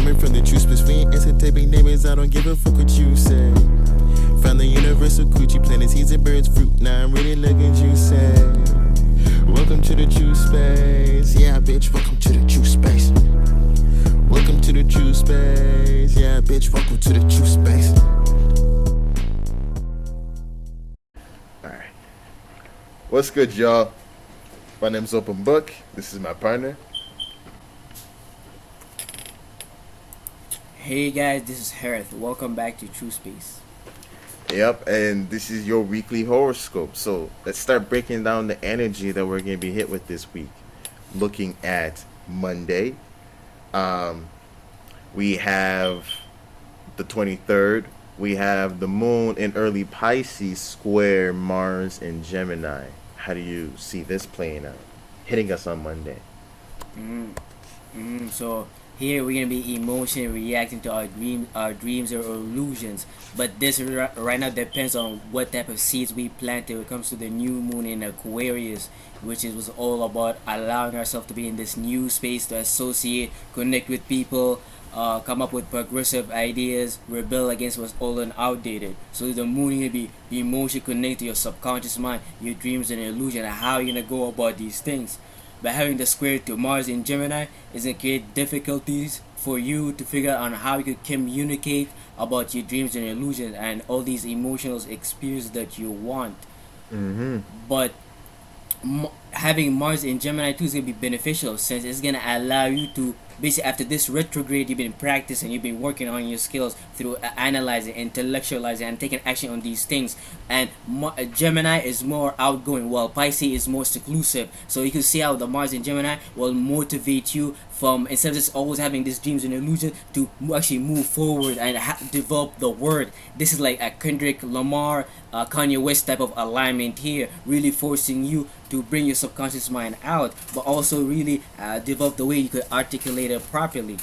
Coming from the Truspace, we ain't answer to big neighbors. I don't give a fuck what you say. Found the universal coochie, planting seeds and birds fruit. Now I'm really looking juicy. Welcome to the Truspace. Yeah, bitch, welcome to the Truspace. Welcome to the Truspace. Yeah, bitch, welcome to the Truspace. Alright. What's good, y'all? My name's Open Book. This is my partner. Hey guys, this is Harith. Welcome back to Truspace. Yep, and this is your weekly horoscope. So let's start breaking down the energy that we're going to be hit with this week. Looking at Monday, we have the 23rd. We have the moon in early Pisces square Mars in Gemini. How do you see this playing out? Hitting us on Monday. So here we're gonna be emotionally reacting to our dreams or illusions. But this right now depends on what type of seeds we plant when it comes to the new moon in Aquarius, which was all about allowing ourselves to be in this new space to associate, connect with people, come up with progressive ideas, rebel against what's old and outdated. So the moon is gonna be emotionally connected to your subconscious mind, your dreams and illusion, and how you're gonna go about these things. By having the square to Mars in Gemini is going to create difficulties for you to figure out on how you could communicate about your dreams and illusions and all these emotional experiences that you want. But having Mars in Gemini too is going to be beneficial, since it's going to allow you to basically, after this retrograde, you've been practicing, you've been working on your skills through analyzing, intellectualizing, and taking action on these things. And Gemini is more outgoing, while Pisces is more seclusive. So you can see how the Mars in Gemini will motivate you from, instead of just always having these dreams and illusions, to actually move forward and develop the word. This is like a Kendrick Lamar, Kanye West type of alignment here, really forcing you to bring your subconscious mind out, but also really develop the way you could articulate it properly.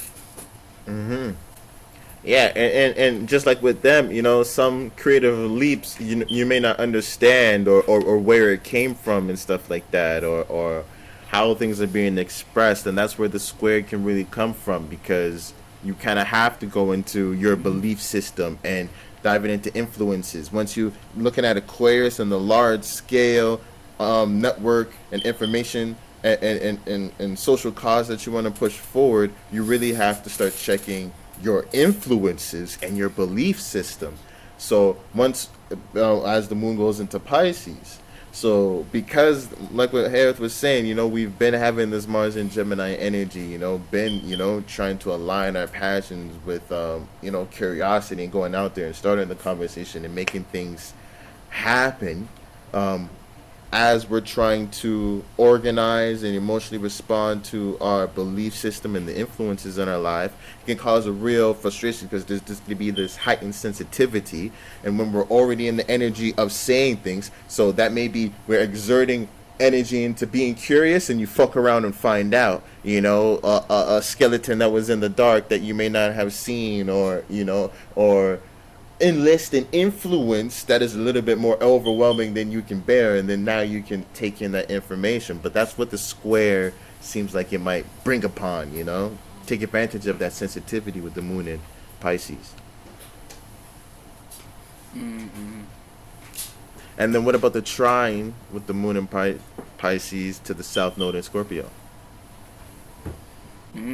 Yeah, and just like with them, some creative leaps you may not understand or where it came from and stuff like that, or how things are being expressed, and that's where the square can really come from, because you kind of have to go into your belief system and diving into influences. Once you looking at Aquarius and the large scale network and information and social cause that you want to push forward, you really have to start checking your influences and your belief system. So once as the moon goes into Pisces, so because like what Harith was saying, we've been having this Mars and Gemini energy, been trying to align our passions with curiosity and going out there and starting the conversation and making things happen. As we're trying to organize and emotionally respond to our belief system and the influences in our life, it can cause a real frustration, because there's just going to be this heightened sensitivity. And when we're already in the energy of saying things, so that maybe we're exerting energy into being curious, and you fuck around and find out, a skeleton that was in the dark that you may not have seen, or enlist an influence that is a little bit more overwhelming than you can bear, and then now you can take in that information. But that's what the square seems like it might bring upon, take advantage of that sensitivity with the moon in Pisces. And then what about the trine with the moon in Pisces to the south node in Scorpio?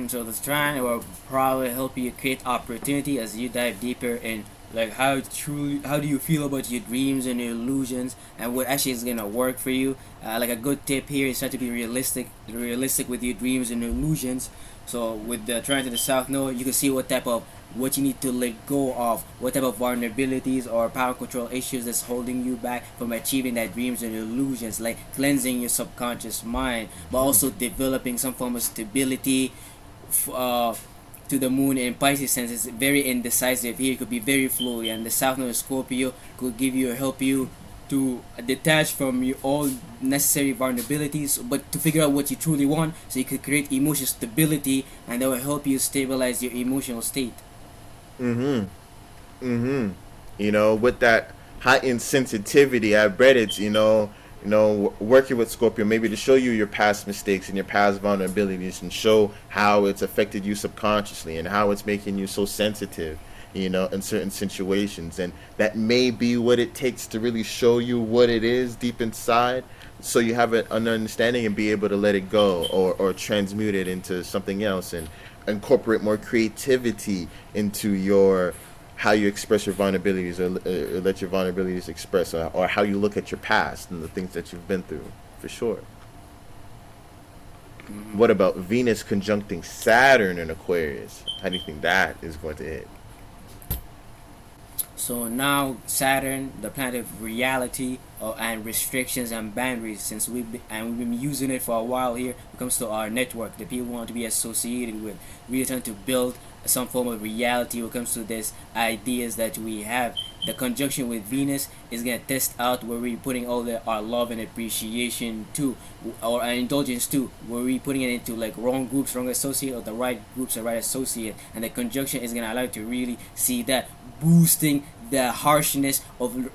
So the trine will probably help you create opportunity as you dive deeper in, like, how do you feel about your dreams and your illusions, and what actually is gonna work for you. Like a good tip here is try to be realistic with your dreams and illusions. So with the trine to the south node, you can see what you need to let go of, what type of vulnerabilities or power control issues that's holding you back from achieving that dreams and illusions, like cleansing your subconscious mind, but also developing some form of stability. To the moon in Pisces, since it's very indecisive here, it could be very flowy, and the south node of Scorpio could help you to detach from your all necessary vulnerabilities, but to figure out what you truly want, so you could create emotional stability, and that will help you stabilize your emotional state. With that heightened sensitivity, I bet it's working with Scorpio, maybe to show you your past mistakes and your past vulnerabilities, and show how it's affected you subconsciously and how it's making you so sensitive, in certain situations. And that may be what it takes to really show you what it is deep inside, so you have an understanding and be able to let it go, or transmute it into something else, and incorporate more creativity into your how you express your vulnerabilities, or let your vulnerabilities express, or how you look at your past and the things that you've been through, for sure. Hmm. What about Venus conjuncting Saturn in Aquarius? How do you think that is going to hit? So now Saturn, the planet of reality, and restrictions and boundaries, since we've been using it for a while here, when it comes to our network, the people we want to be associated with. We're trying to build some form of reality when it comes to these ideas that we have. The conjunction with Venus is gonna test out where we're putting all our love and appreciation to, or our indulgence to, where we're putting it into like wrong groups, wrong associate, or the right groups, the right associate. And the conjunction is gonna allow you to really see that, boosting the harshness of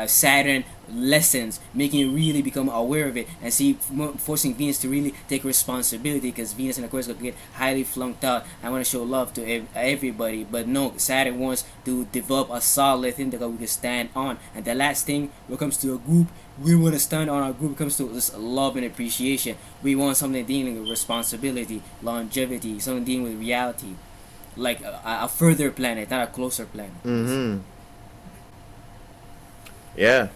Saturn lessons, making you really become aware of it, and see, forcing Venus to really take responsibility, because Venus and Aquarius gonna get highly flunked out. I want to show love to everybody, but no, Saturn wants to develop a solid thing that we can stand on. And the last thing, when it comes to a group, we want to stand on our group. When it comes to this love and appreciation, we want something dealing with responsibility, longevity, something dealing with reality, like a further planet, not a closer planet, basically. Mm-hmm. Yeah,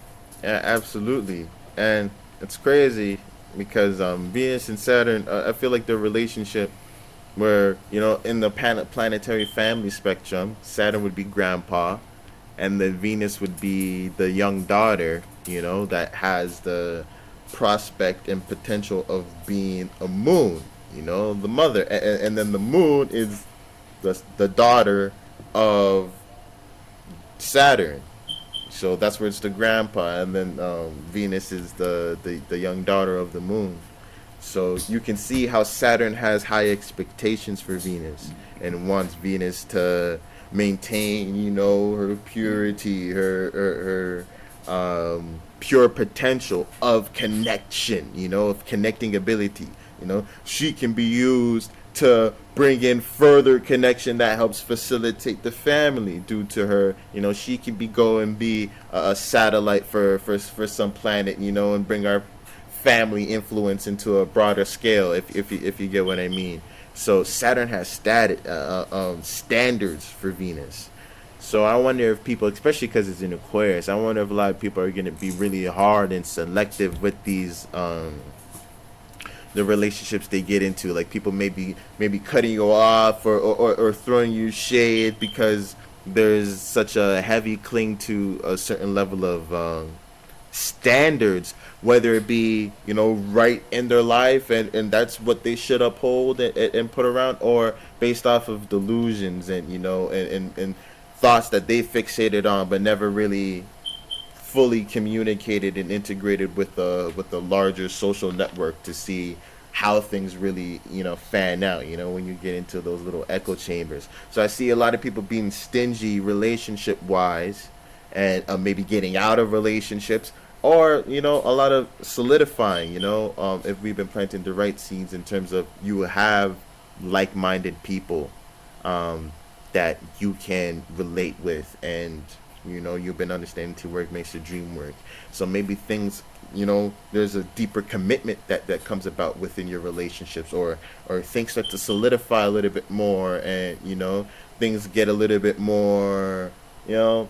yeah, absolutely. And it's crazy because Venus and Saturn, I feel like the relationship where, in the planetary family spectrum, Saturn would be grandpa, and then Venus would be the young daughter, that has the prospect and potential of being a moon, the mother. And then the moon is the daughter of Saturn. So that's where it's the grandpa, and then Venus is the young daughter of the moon. So you can see how Saturn has high expectations for Venus, and wants Venus to maintain, her purity, her pure potential of connection, of connecting ability. She can be used to bring in further connection that helps facilitate the family. Due to her, she can go and be a satellite for some planet, and bring our family influence into a broader scale, if you get what I mean. So Saturn has standards for Venus. So I wonder if people, especially because it's in Aquarius, I wonder if a lot of people are going to be really hard and selective with these the relationships they get into. Like, people maybe cutting you off, or throwing you shade because there's such a heavy cling to a certain level of standards, whether it be, right in their life, and that's what they should uphold, and put around, or based off of delusions, and and thoughts that they fixated on but never really fully communicated and integrated with the larger social network to see how things really, fan out, when you get into those little echo chambers. So I see a lot of people being stingy relationship wise, and maybe getting out of relationships, or a lot of solidifying, if we've been planting the right seeds, in terms of you have like-minded people, um, that you can relate with, and you've been understanding to work makes the dream work. So maybe things, there's a deeper commitment that comes about within your relationships, or things start to solidify a little bit more, and things get a little bit more, you know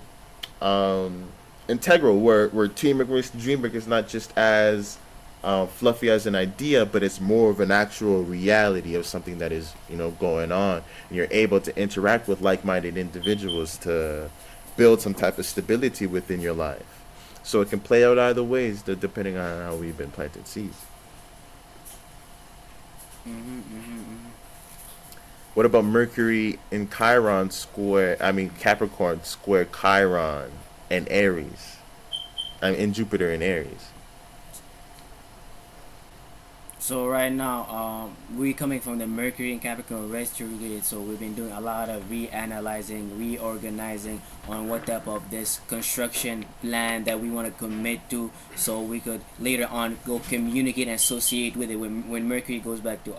um integral, where teamwork makes the dream work is not just as fluffy as an idea, but it's more of an actual reality of something that is, going on. And you're able to interact with like-minded individuals to build some type of stability within your life. So it can play out either ways, depending on how we've been planting seeds. Hmm. Hmm. What about Mercury in Chiron square? I mean Capricorn square Chiron and Aries. I mean, in Jupiter in Aries. So right now, we coming from the Mercury and Capricorn retrograde. So we've been doing a lot of reanalyzing, reorganizing on what type of this construction plan that we want to commit to, so we could later on go communicate and associate with it. When Mercury goes back to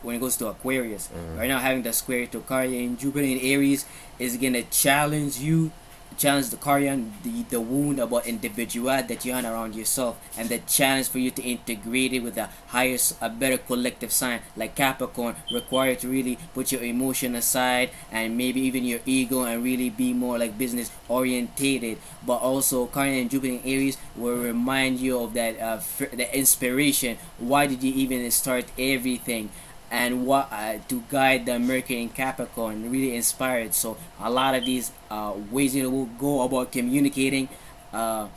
when it goes to Aquarius, right now having the square to Carya and Jupiter in Aries is gonna challenge the Korean, the wound about individual that you have around yourself, and the challenge for you to integrate it with a better collective sign like Capricorn require to really put your emotion aside and maybe even your ego and really be more like business orientated. But also Korean and Jupiter in Aries will remind you of that the inspiration. Why did you even start everything? And what to guide the Mercury in Capricorn, really inspired. So a lot of these ways you will go about communicating, uh,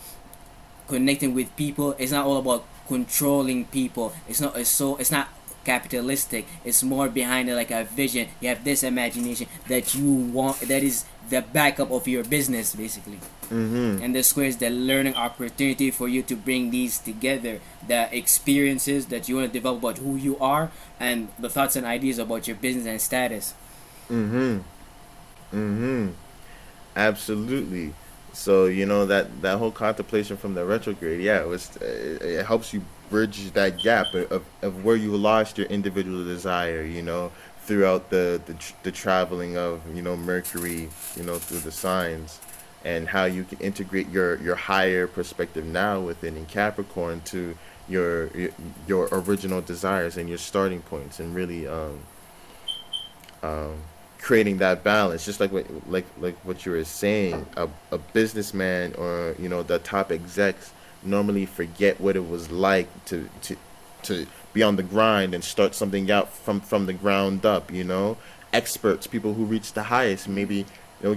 connecting with people. It's not all about controlling people. It's not capitalistic. It's more behind it like a vision. You have this imagination that you want, that is the backup of your business basically. Mm-hmm. And the square is the learning opportunity for you to bring these together, the experiences that you want to develop about who you are and the thoughts and ideas about your business and status. Mm-hmm. Mm-hmm. Absolutely. So that whole contemplation from the retrograde, yeah, it helps you bridge that gap of where you lost your individual desire, throughout the traveling of Mercury, through the signs, and how you can integrate your higher perspective now within in Capricorn to your original desires and your starting points, and really um, creating that balance, just like what you were saying. A businessman, or the top execs normally forget what it was like to be on the grind and start something out from the ground up. Experts, people who reach the highest, maybe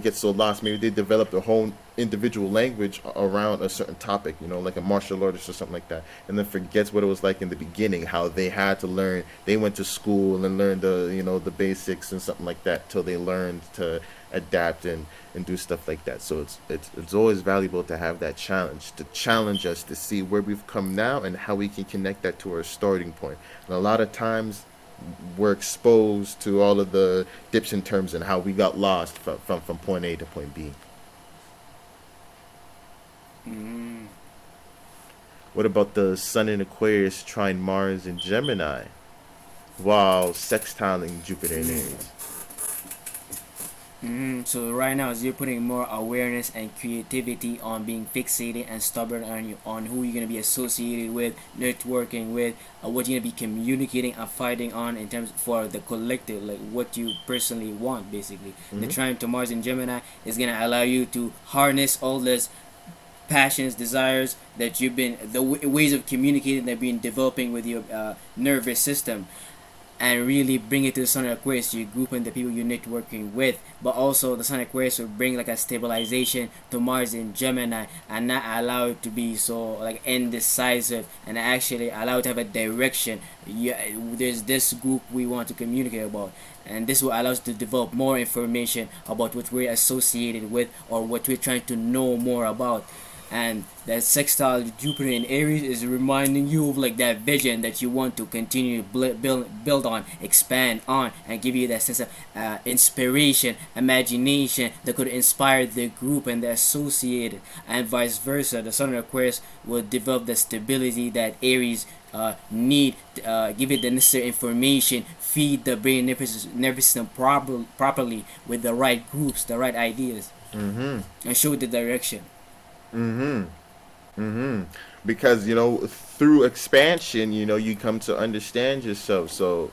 get so lost. Maybe they developed a whole individual language around a certain topic, like a martial artist or something like that, and then forgets what it was like in the beginning, how they had to learn. They went to school and learned the basics and something like that till they learned to adapt and do stuff like that. So it's always valuable to have that challenge, to challenge us to see where we've come now and how we can connect that to our starting point. And a lot of times we're exposed to all of the dips and turns and how we got lost from point A to point B. Mm. What about the Sun in Aquarius trine Mars in Gemini while sextiling Jupiter in Aries? So right now, as you're putting more awareness and creativity on being fixated and stubborn on who you're gonna be associated with, networking with, what you're gonna be communicating and fighting on in terms for the collective, like what you personally want, basically. The Mm-hmm. trine to Mars in Gemini is gonna allow you to harness all this passions, desires that you've been the ways of communicating that been developing with your nervous system, and really bring it to the Sun of Aquarius. You group in the people you're networking with, but also the Sun of Aquarius will bring like a stabilization to Mars in Gemini and not allow it to be so like indecisive, and actually allow it to have a direction. Yeah, there's this group we want to communicate about, and this will allow us to develop more information about what we're associated with or what we're trying to know more about. And that sextile Jupiter in Aries is reminding you of like that vision that you want to continue to build on, expand on, and give you that sense of inspiration, imagination that could inspire the group and the associated, and vice versa. The Sun of Aquarius will develop the stability that Aries need, give it the necessary information, feed the brain nervous system properly with the right groups, the right ideas, Mm-hmm. and show the direction. Mm-hmm. Mm-hmm. Because through expansion, you come to understand yourself. So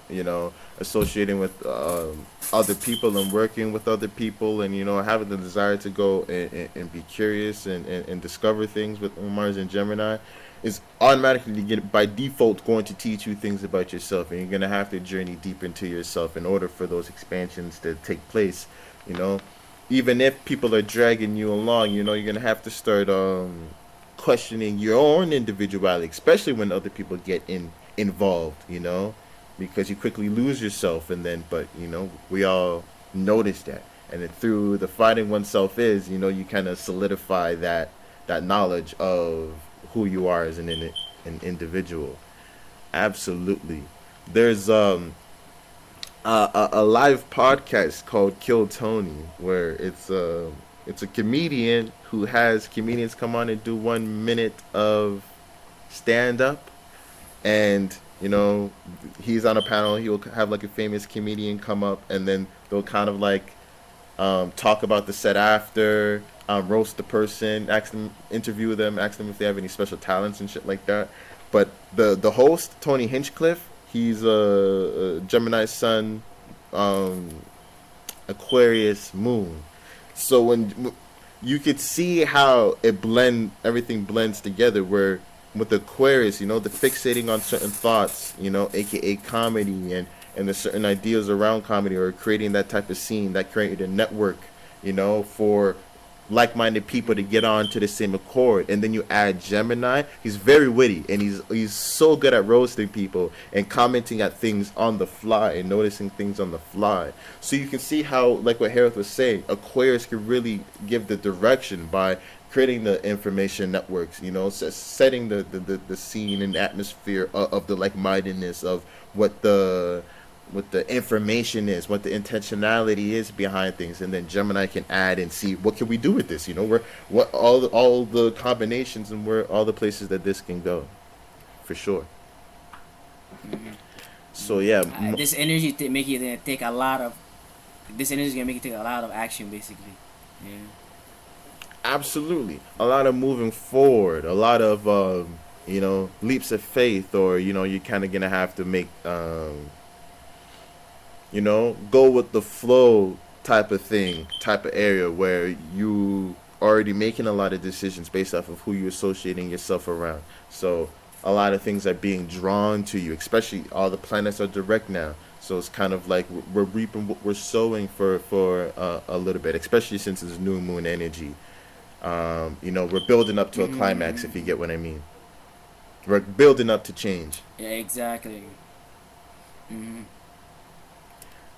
associating with other people and working with other people, and having the desire to go and be curious and discover things with Mars and Gemini is automatically by default going to teach you things about yourself, and you're gonna have to journey deep into yourself in order for those expansions to take place. You know, even if people are dragging you along, you're gonna have to start questioning your own individuality, especially when other people get involved. Because you quickly lose yourself, and then but we all notice that, and then through the finding oneself is, you kind of solidify that knowledge of who you are as an individual. Absolutely. There's a live podcast called Kill Tony, where it's a comedian who has comedians come on and do 1 minute of stand up, and he's on a panel. He'll have like a famous comedian come up, and then they'll kind of like talk about the set after, roast the person, ask them, interview them, ask them if they have any special talents and shit like that. But the host, Tony Hinchcliffe, he's a Gemini Sun, um, Aquarius Moon. So when you could see how everything blends together. Where with Aquarius, the fixating on certain thoughts, aka comedy, and the certain ideas around comedy, or creating that type of scene that created a network, for like-minded people to get on to the same accord. And then you add Gemini. He's very witty, and he's so good at roasting people and commenting at things on the fly and noticing things on the fly. So you can see how, like what Harith was saying, Aquarius could really give the direction by creating the information networks, setting the scene and atmosphere of the like-mindedness of what the information is, what the intentionality is behind things, and then Gemini can add and see what can we do with this. Where what all the combinations and where all the places that this can go, for sure. So yeah, This energy make you take a lot of. This energy is gonna make you take a lot of action, basically. Yeah. absolutely, a lot of moving forward, a lot of leaps of faith, or you're kind of gonna have to make go with the flow type of thing, type of area where you already making a lot of decisions based off of who you're associating yourself around. So a lot of things are being drawn to you, especially all the planets are direct now. So it's kind of like we're reaping what we're sowing for a little bit, especially since it's new moon energy. We're building up to a climax, if you get what I mean. We're building up to change. Yeah, exactly. Mm-hmm.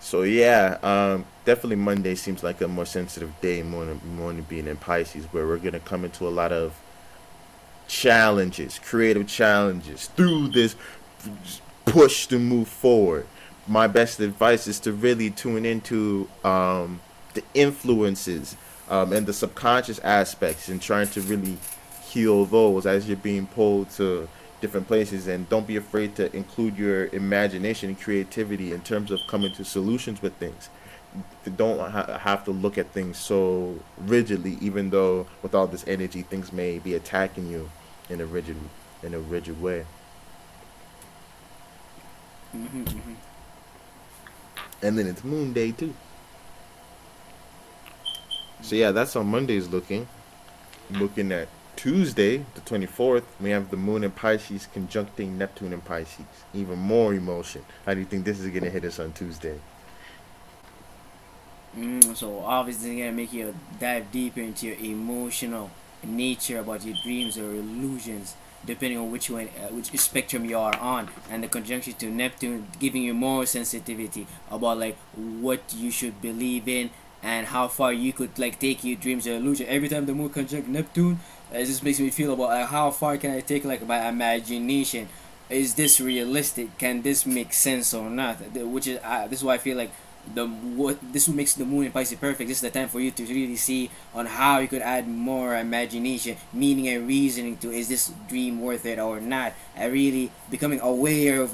So yeah, definitely Monday seems like a more sensitive day, more than being in Pisces, where we're gonna come into a lot of challenges, creative challenges through this push to move forward. My best advice is to really tune into the influences, and the subconscious aspects, and trying to really heal those as you're being pulled to different places. And don't be afraid to include your imagination and creativity in terms of coming to solutions with things. Don't have to look at things so rigidly, even though with all this energy things may be attacking you in a rigid way. Mm-hmm, mm-hmm. And then it's Moon Day too. So yeah, that's how Monday's looking. Looking at Tuesday, the 24th, we have the Moon in Pisces conjuncting Neptune in Pisces. Even more emotion. How do you think this is gonna hit us on Tuesday? So obviously, it's gonna make you dive deeper into your emotional nature about your dreams or illusions, depending on which one, which spectrum you are on, and the conjunction to Neptune giving you more sensitivity about like what you should believe in and how far you could like take your dreams or illusion. Every time the moon conjunct Neptune, it just makes me feel about like, how far can I take like my imagination? Is this realistic? Can this make sense or not? Which is this is why I feel like this makes the moon in Pisces perfect. This is the time for you to really see on how you could add more imagination, meaning and reasoning to is this dream worth it or not, and really becoming aware of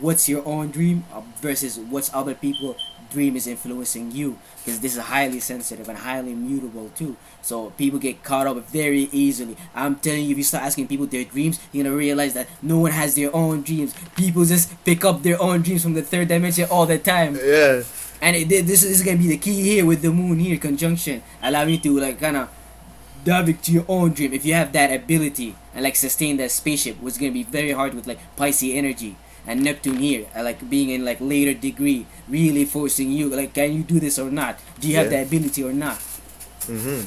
what's your own dream versus what's other people dream is influencing you, because this is highly sensitive and highly mutable too, so people get caught up very easily. I'm telling you, if you start asking people their dreams, you're gonna realize that no one has their own dreams. People just pick up their own dreams from the third dimension all the time. Yeah. And this is gonna be the key here with the moon here conjunction, allowing you to like kind of dive into your own dream. If you have that ability and like sustain that spaceship, was gonna be very hard with like Pisces energy and Neptune here, like being in like later degree, really forcing you like, can you do this or not? Do you have the ability or not? Mm-hmm.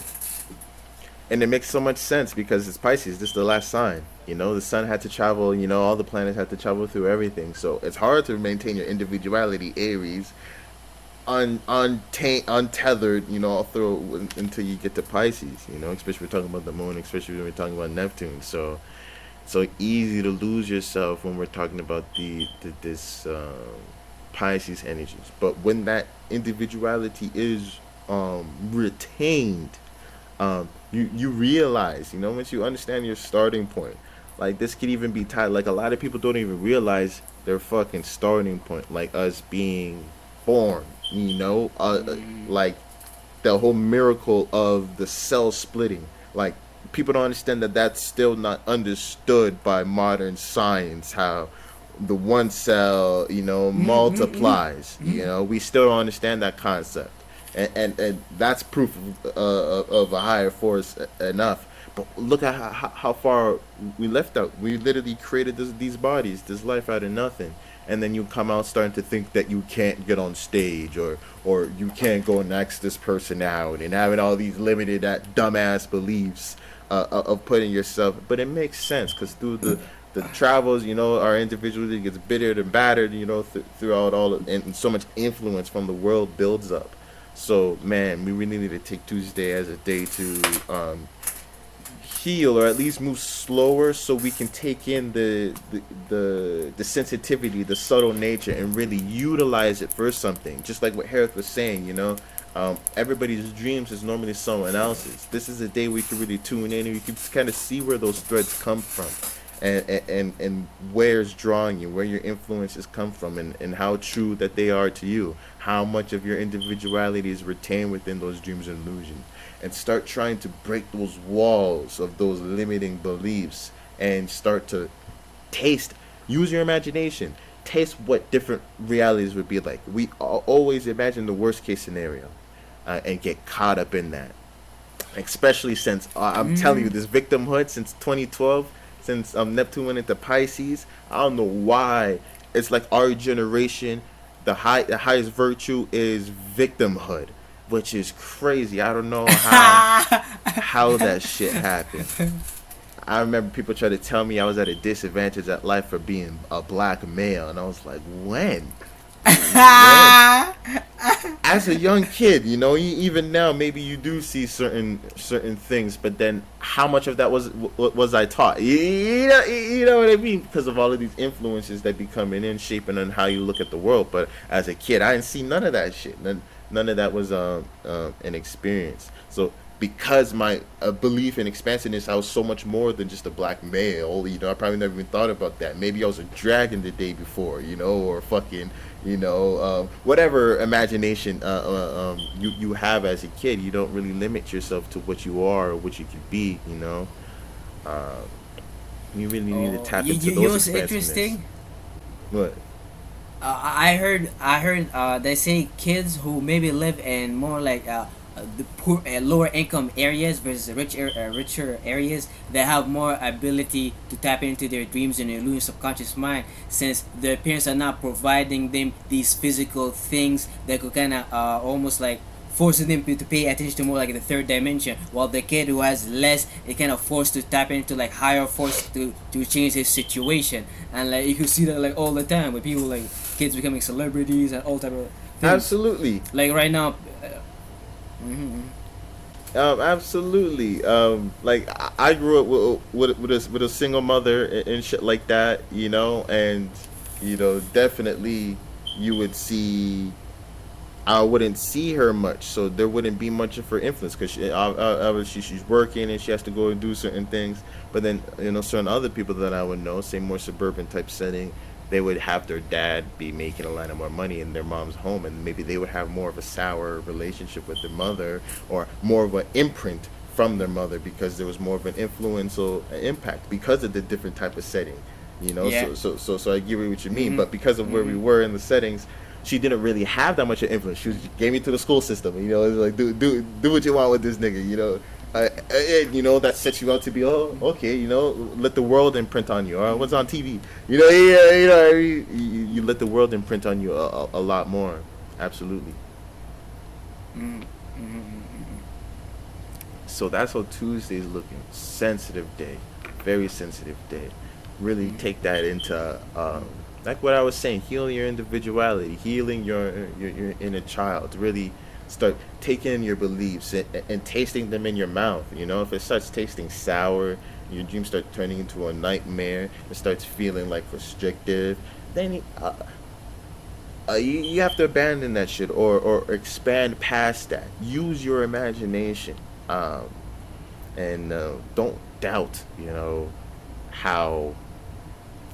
And it makes so much sense because it's Pisces. This is the last sign. The sun had to travel. All the planets had to travel through everything. So it's hard to maintain your individuality, Aries, untethered, through until you get to Pisces. Especially we're talking about the moon, especially when we're talking about Neptune. So So easy to lose yourself when we're talking about this Pisces energies. But when that individuality is retained, you realize, once you understand your starting point, like this could even be tied. Like a lot of people don't even realize their fucking starting point, like us being born. Like the whole miracle of the cell splitting. Like people don't understand that that's still not understood by modern science. How the one cell, multiplies. We still don't understand that concept, and that's proof of a higher force enough. But look at how far we left out. We literally created these bodies, this life out of nothing, and then you come out starting to think that you can't get on stage, or you can't go and ask this person out, and having all these limited dumbass beliefs of putting yourself. But it makes sense because through the travels, our individuality gets bittered and battered, throughout all and so much influence from the world builds up. So man, we really need to take Tuesday as a day to heal, or at least move slower, so we can take in the sensitivity, the subtle nature, and really utilize it for something. Just like what Harith was saying, everybody's dreams is normally someone else's. This is a day we can really tune in and we can kind of see where those threads come from, and where it's drawing you, where your influences come from, and how true that they are to you, how much of your individuality is retained within those dreams and illusions, and start trying to break those walls of those limiting beliefs, and start to use your imagination, taste what different realities would be like. We always imagine the worst case scenario, and get caught up in that, especially since I'm telling you, this victimhood since 2012, since Neptune went into Pisces. I don't know why it's like our generation, the highest virtue is victimhood, which is crazy. I don't know how that shit happened. I remember people try to tell me I was at a disadvantage at life for being a black male, and I was like, when? When? As a young kid, even now, maybe you do see certain things, but then how much of that was I taught? You know what I mean? Because of all of these influences that be coming in, shaping on how you look at the world. But as a kid, I didn't see none of that shit. None of that was an experience. So because my belief in expansiveness, I was so much more than just a black male. I probably never even thought about that. Maybe I was a dragon the day before, or fucking, whatever imagination you have as a kid. You don't really limit yourself to what you are or what you could be. You really need to tap into you know those what's expansiveness. interesting? What? I heard they say kids who maybe live in more like the poor lower income areas versus richer areas, they have more ability to tap into their dreams and their illusion subconscious mind, since their parents are not providing them these physical things that could kind of almost like forcing them to pay attention to more like the third dimension, while the kid who has less is kind of forced to tap into like higher force to change his situation. And like you can see that like all the time with people like kids becoming celebrities and all type of things. Absolutely. Like right now. Mhm. Absolutely. Like I grew up with a single mother and shit like that, and definitely you would see. I wouldn't see her much, so there wouldn't be much of her influence because obviously she's working and she has to go and do certain things. But then certain other people that I would know, say more suburban type setting, they would have their dad be making a lot of more money in their mom's home, and maybe they would have more of a sour relationship with their mother, or more of an imprint from their mother, because there was more of an influential impact because of the different type of setting. Yeah. So I get what you mean, Mhm. but because of where we Mhm. were in the settings, she didn't really have that much of influence. She gave me to the school system. It's like do what you want with this nigga. And, that sets you up to be, oh, okay. Let the world imprint on you. Or what's on TV. Yeah. You let the world imprint on you a lot more. Absolutely. Mhm. Mhm. So that's how Tuesday's looking. Sensitive day, very sensitive day. Really Mhm. take that into like what I was saying, healing your individuality, healing your inner child. Really start taking your beliefs and tasting them in your mouth. If it starts tasting sour, your dreams start turning into a nightmare. It starts feeling like restrictive. Then you have to abandon that shit, or expand past that. Use your imagination, um, and don't doubt, how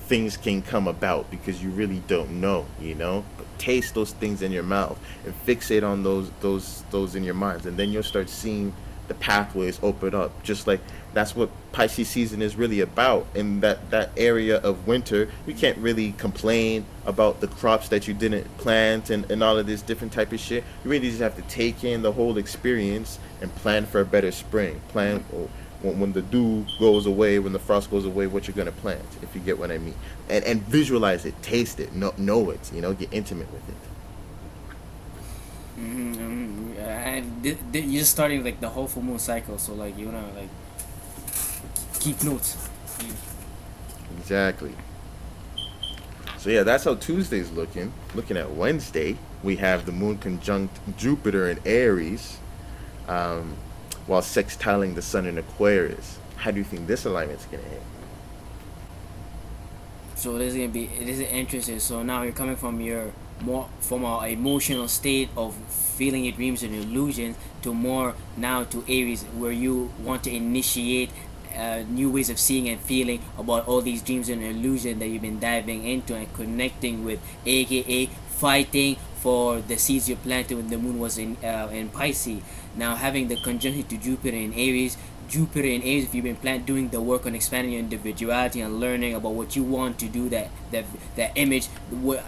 things can come about, because you really don't know. But taste those things in your mouth and fixate on those in your minds, and then you'll start seeing the pathways open up. Just like that's what Pisces season is really about. In that area of winter, you can't really complain about the crops that you didn't plant, and all of this different type of shit. You really just have to take in the whole experience and plan for a better spring. Plan when the dew goes away, when the frost goes away, what you're gonna plant, if you get what I mean. And visualize it, taste it, know it, get intimate with it. And you're starting like the whole full moon cycle, so like like keep notes. Exactly. So yeah, that's how Tuesday's looking. Looking at Wednesday, we have the moon conjunct Jupiter in Aries, um, while sextiling the sun in Aquarius. How do you think this alignment's gonna hit? So this is interesting. So now you're coming from your more from a emotional state of feeling your dreams and illusions to more now to Aries, where you want to initiate new ways of seeing and feeling about all these dreams and illusions that you've been diving into and connecting with, aka fighting for the seeds you planted when the moon was in Pisces. Now having the conjunction to Jupiter in Aries, if you've been doing the work on expanding your individuality and learning about what you want to do, that image,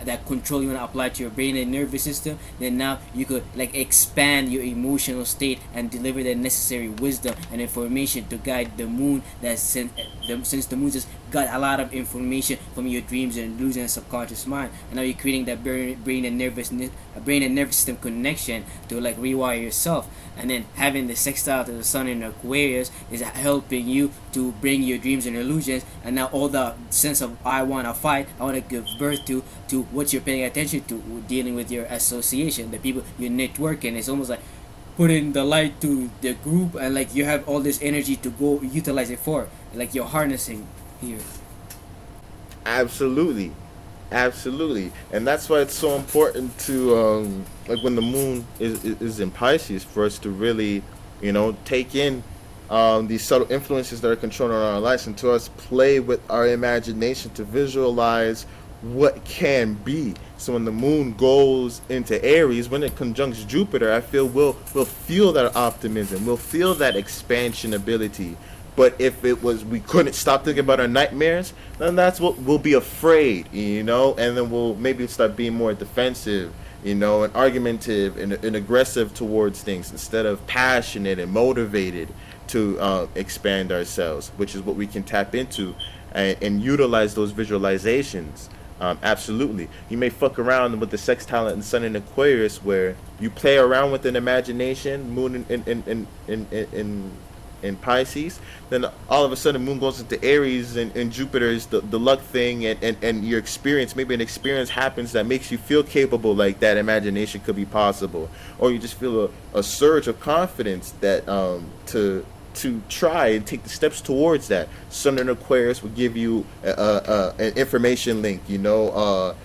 that control you want to apply to your brain and nervous system, then now you could like expand your emotional state and deliver the necessary wisdom and information to guide the moon. Since the moon just got a lot of information from your dreams and illusions and subconscious mind, and now you're creating that brain and nervous system connection to like rewire yourself. And then having the sextile to the sun in Aquarius is helping you to bring your dreams and illusions, and now all the sense of I want to fight, I want to give birth to what you're paying attention to, dealing with your association, the people you're networking. It's almost like putting the light to the group, and like you have all this energy to go utilize it for, like you're harnessing here. Absolutely. Absolutely. And that's why it's so important to, like when the moon is in Pisces, for us to really, take in these subtle influences that are controlling our lives, and to us play with our imagination to visualize what can be. So when the moon goes into Aries, when it conjuncts Jupiter, I feel we'll feel that optimism, we'll feel that expansion ability. But if it was we couldn't stop thinking about our nightmares, then that's what we'll be afraid, and then we'll maybe start being more defensive, and argumentative and aggressive towards things, instead of passionate and motivated to expand ourselves, which is what we can tap into and utilize those visualizations. Absolutely. You may fuck around with the sextile and sun in Aquarius, where you play around with an imagination, moon in Pisces, then all of a sudden moon goes into Aries, and Jupiter is the luck thing, and your experience, maybe an experience happens that makes you feel capable, like that imagination could be possible, or you just feel a surge of confidence that to try and take the steps towards that. Sun in Aquarius will give you an information link, it'll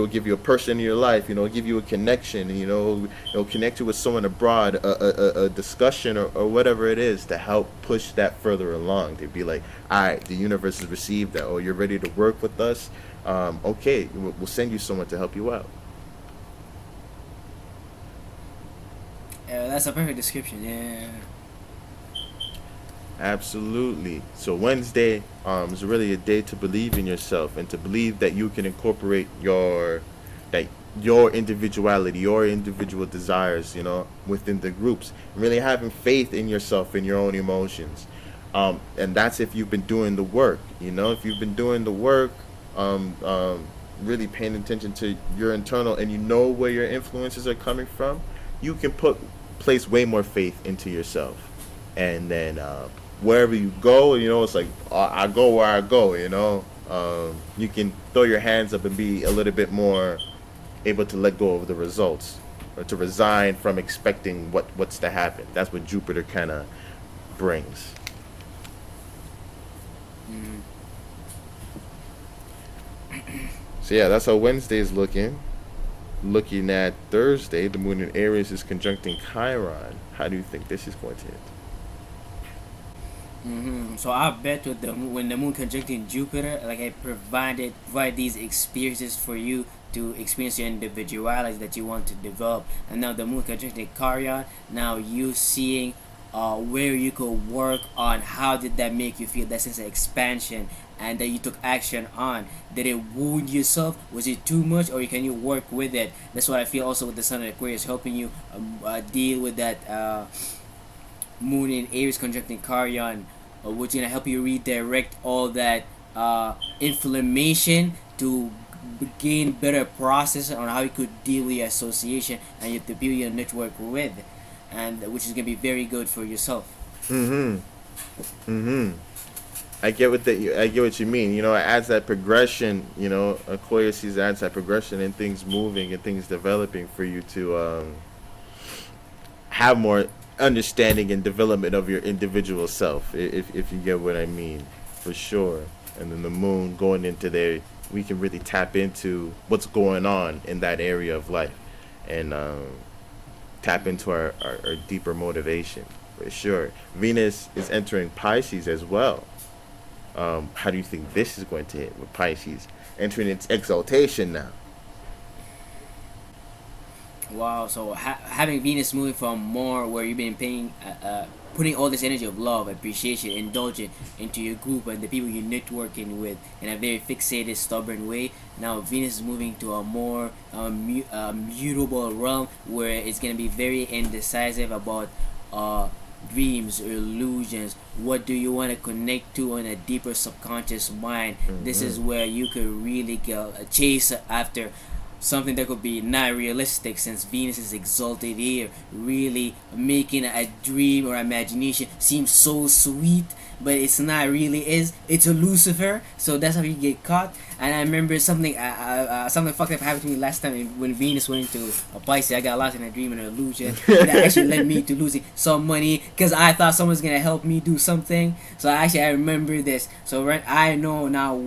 give you a person in your life, give you a connection, it'll connect you with someone abroad, a discussion, or whatever it is, to help push that further along. They'd be like, all right, the universe has received that, or you're ready to work with us. Okay, we'll send you someone to help you out. That's a perfect description. Yeah. Absolutely. So Wednesday is really a day to believe in yourself, and to believe that you can incorporate your individuality, your individual desires, within the groups. Really having faith in yourself, in your own emotions. And that's if you've been doing the work. If you've been doing the work, really paying attention to your internal, and where your influences are coming from, you can place way more faith into yourself. And then wherever you go, it's like, I go where I go, you can throw your hands up and be a little bit more able to let go of the results, or to resign from expecting what's to happen. That's what Jupiter kind of brings. Mm-hmm. So yeah, that's how Wednesday is looking. Looking at Thursday, the moon in Aries is conjuncting Chiron. How do you think this is going to hit? So I bet with when the moon conjuncting Jupiter, like I provide these experiences for you to experience your individuality that you want to develop. And now the moon conjuncting Chiron, now you seeing where you could work on how did that make you feel, that sense of expansion, and that you took action on. Did it wound yourself? Was it too much, or can you work with it? That's what I feel also with the Sun and Aquarius helping you deal with that. Moon in Aries conjuncting Chiron, which gonna help you redirect all that inflammation to gain better process on how you could deal with your association and the people you network with, and which is gonna be very good for yourself. Mm-hmm. Mm-hmm. I get what you mean. You know, it adds that progression. You know, Aquarius adds that progression and things moving and things developing for you to have more understanding and development of your individual self. If you get what I mean, for sure. And then the moon going into there, we can really tap into what's going on in that area of life, and tap into our deeper motivation, for sure. Venus is entering Pisces as well. How do you think this is going to hit with Pisces entering its exaltation now? Wow, so having Venus moving from more where you've been paying, putting all this energy of love, appreciation, indulgent into your group and the people you're networking with in a very fixated, stubborn way. Now Venus is moving to a more mutable realm where it's gonna be very indecisive about dreams or illusions. What do you want to connect to on a deeper subconscious mind? This is Mm-hmm. where you could really go chase after something that could be not realistic, since Venus is exalted here, really making a dream or imagination seem so sweet, but it's not really is. It's a Lucifer, so that's how you get caught. And I remember something fucked up happened to me last time when Venus went into a Pisces. I got lost in a dream and an illusion that actually led me to losing some money because I thought someone was gonna help me do something. So I remember this. So right, I know now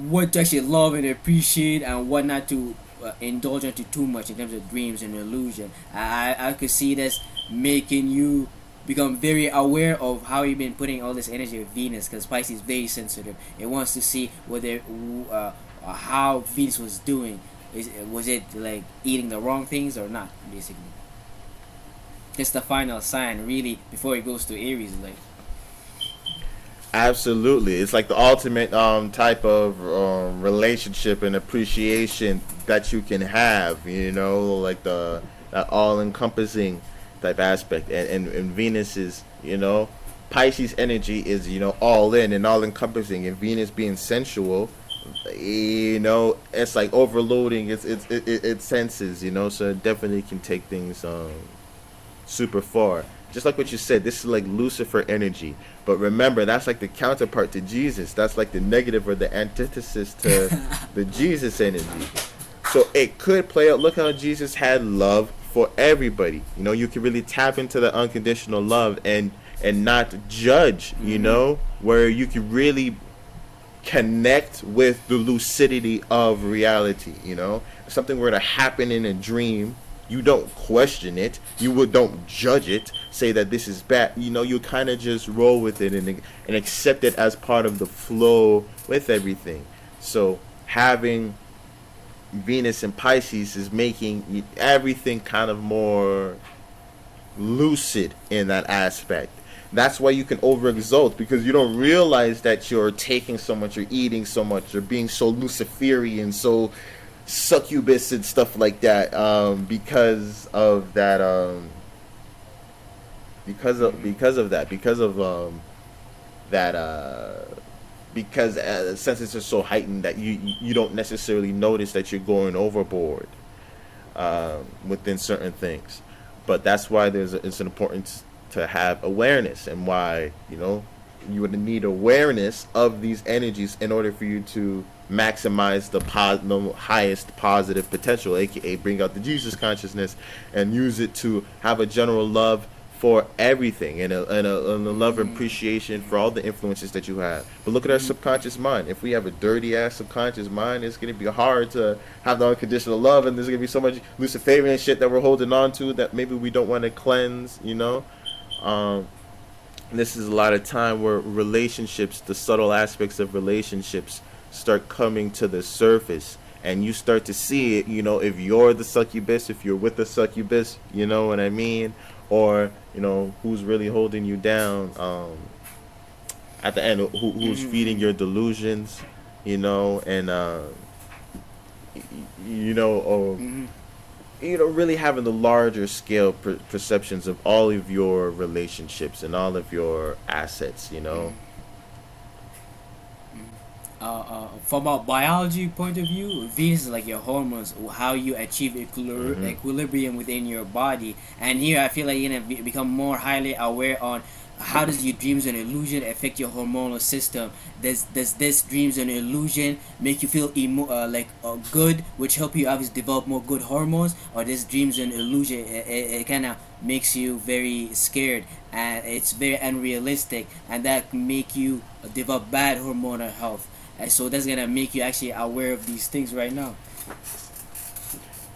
what to actually love and appreciate and what not to indulge into too much in terms of dreams and illusion. I could see this making you become very aware of how you've been putting all this energy of Venus, because Pisces is very sensitive. It wants to see whether how Venus was doing. Was it like eating the wrong things or not, basically. It's the final sign really before it goes to Aries, like. Absolutely, it's like the ultimate type of relationship and appreciation that you can have. You know, like the that all-encompassing type aspect, and Venus is, you know, Pisces energy is, you know, all in and all-encompassing, and Venus being sensual, you know, it's like overloading its senses. You know, so it definitely can take things super far. Just like what you said, this is like Lucifer energy. But remember, that's like the counterpart to Jesus. That's like the negative or the antithesis to the Jesus energy. So it could play out. Look how Jesus had love for everybody. You know, you can really tap into the unconditional love and not judge. You Mm-hmm. know, where you can really connect with the lucidity of reality. You know, if something were to happen in a dream, you don't question it, don't judge it, say that this is bad. You know, you kind of just roll with it and accept it as part of the flow with everything. So having Venus and Pisces is making everything kind of more lucid in that aspect. That's why you can overexalt, because you don't realize that you're taking so much, you're eating so much, you're being so Luciferian, so succubus and stuff like that, because of that, because of that because senses are so heightened that you don't necessarily notice that you're going overboard within certain things. But that's why it's an importance to have awareness, and why, you know, you would need awareness of these energies in order for you to maximize the highest positive potential, aka bring out the Jesus consciousness and use it to have a general love for everything, and a love and appreciation for all the influences that you have. But look at our subconscious mind. If we have a dirty ass subconscious mind, it's gonna be hard to have the unconditional love, and there's gonna be so much Luciferian shit that we're holding on to that maybe we don't want to cleanse. Um, this is a lot of time where relationships, the subtle aspects of relationships, start coming to the surface, and you start to see it. If you're the succubus, if you're with the succubus, you know what I mean, or who's really holding you down. At the end, who's feeding your delusions, and or really having the larger scale perceptions of all of your relationships and all of your assets. From a biology point of view, Venus is like your hormones, how you achieve Hmm. equilibrium within your body. And here, I feel like you're gonna become more highly aware on how does your dreams and illusion affect your hormonal system. Does this dreams and illusion make you feel good, which help you obviously develop more good hormones, or this dreams and illusion it kind of makes you very scared and it's very unrealistic, and that make you develop bad hormonal health. And so that's gonna make you actually aware of these things right now.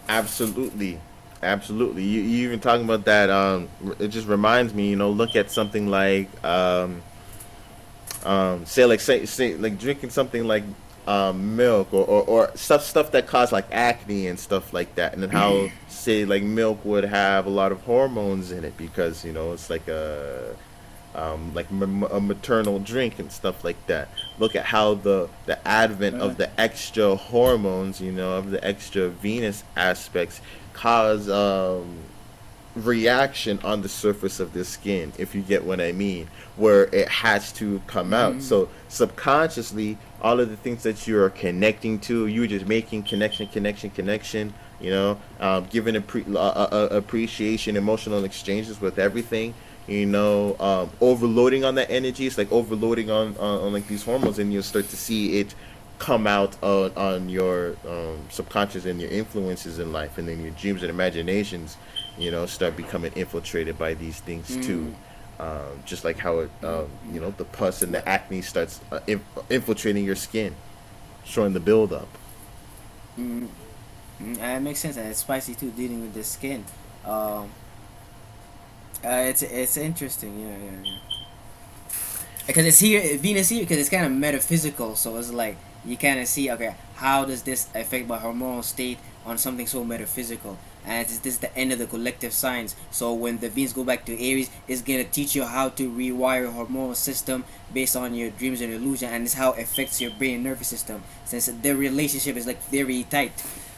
Absolutely, absolutely. You even talking about that. It just reminds me. Look at something like say like drinking something like milk, or stuff that cause like acne and stuff like that, and then how say like milk would have a lot of hormones in it because it's like a maternal drink and stuff like that. Look at how the advent Uh, of the extra hormones, of the extra Venus aspects, cause reaction on the surface of the skin, if you get what I mean, where it has to come out. mm, So subconsciously, all of the things that you're connecting to, you're just making connection, connection, connection. Giving appreciation, emotional exchanges with everything. Overloading on that energy. It's like overloading on like these hormones, and you'll start to see it come out on your subconscious and your influences in life, and then your dreams and imaginations, start becoming infiltrated by these things too. mm, Just like how the pus and but the acne starts infiltrating your skin, showing the buildup. mm, that makes sense, and it's spicy too, dealing with the skin. Um, it's interesting, yeah. Because it's here, Venus here, because it's kind of metaphysical. So it's like you kind of see, okay, how does this affect my hormonal state on something so metaphysical? And it's this the end of the collective science. So when the Venus go back to Aries, it's gonna teach you how to rewire your hormonal system based on your dreams and illusion, and it's how it affects your brain and nervous system. Since the relationship is like very tight,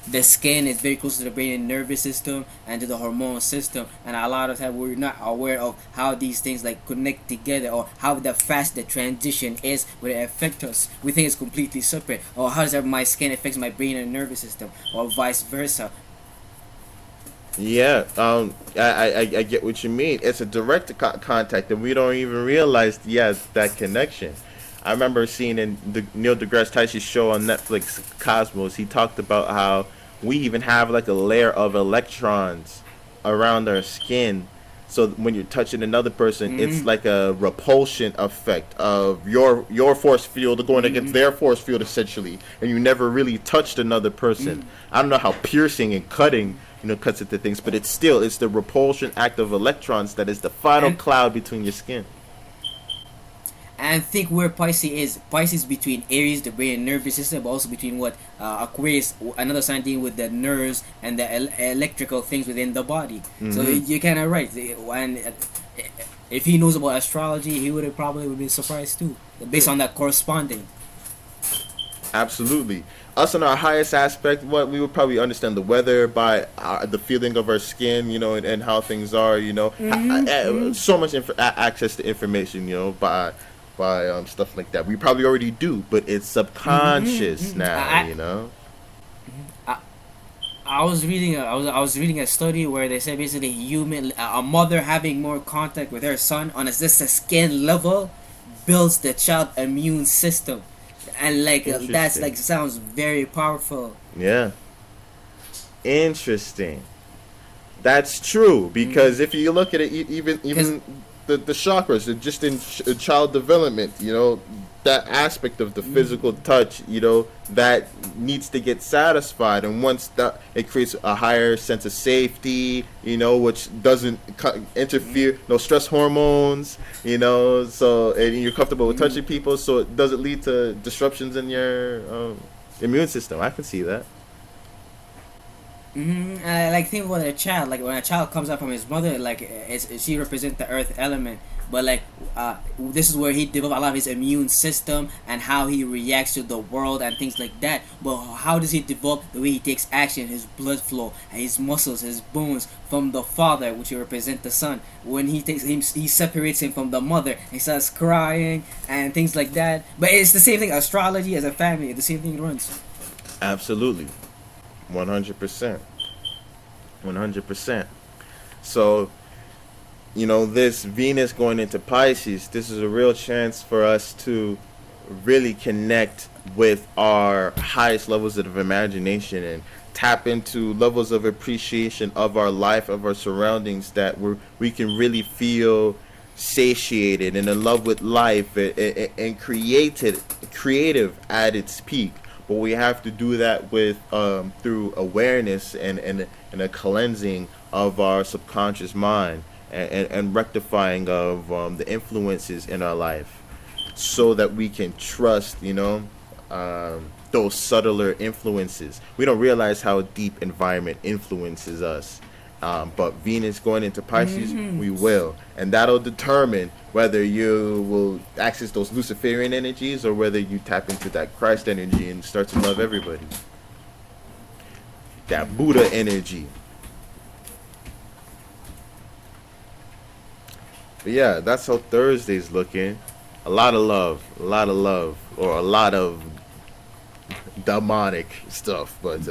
the skin is very close to the brain and nervous system and to the hormone system, and a lot of time we're not aware of how these things like connect together, or how the fast the transition is when it affect us. We think it's completely separate, or how does my skin affects my brain and nervous system, or vice versa. Yeah, I get what you mean. It's a direct contact, and we don't even realize, yeah, that connection. I remember seeing in the Neil deGrasse Tyson show on Netflix, Cosmos. He talked about how we even have like a layer of electrons around our skin. So when you're touching another person, it's Mm-hmm. like a repulsion effect of your force field going against Mm-hmm. their force field, essentially, and you never really touched another person. I don't know how piercing and cutting, cuts into things, but it's the repulsion act of electrons that is the final and cloud between your skin. and think where Pisces is. Pisces between Aries, the brain and nervous system, but also between what Aquarius, another sign dealing with the nerves and the electrical things within the body. So Hmm. you're kind of right. And if he knows about astrology, he would have probably would be surprised too, based on that corresponding. Absolutely. Us in our highest aspect, what we would probably understand the weather by the feeling of our skin, and how things are, Mm-hmm. so much access to information, by stuff like that. We probably already do, but it's subconscious Mm-hmm. now. I, I was reading I was reading a study where they said basically a mother having more contact with her son on just a skin level builds the child immune system, and like that's Interesting. like sounds very powerful. Yeah. Interesting. That's true Mm-hmm. because if you look at it, Because even the chakras, just in child development, that aspect of the physical touch, that needs to get satisfied, and once that it creates a higher sense of safety, which doesn't interfere, no stress hormones, so and you're comfortable with touching people, so it doesn't lead to disruptions in your immune system. I can see that. like think about a child. Like when a child comes out from his mother, like she represents the earth element. But like this is where he develops a lot of his immune system and how he reacts to the world and things like that. But how does he develop the way he takes action, his blood flow, and his muscles, his bones from the father, which represent the son. When he takes him, he separates him from the mother. He starts crying and things like that. But it's the same thing. Astrology as a family, the same thing runs. Absolutely, 100%, 100%. So this Venus going into Pisces, this is a real chance for us to really connect with our highest levels of imagination and tap into levels of appreciation of our life, of our surroundings, that we can really feel satiated and in love with life, and creative at its peak. But we have to do that with through awareness and a cleansing of our subconscious mind, and rectifying of the influences in our life, so that we can trust, those subtler influences. We don't realize how deep environment influences us. But Venus going into Pisces, Mm-hmm. we will. And that'll determine whether you will access those Luciferian energies or whether you tap into that Christ energy and start to love everybody. That Buddha energy. But yeah, that's how Thursday's looking. A lot of love, or a lot of demonic stuff. But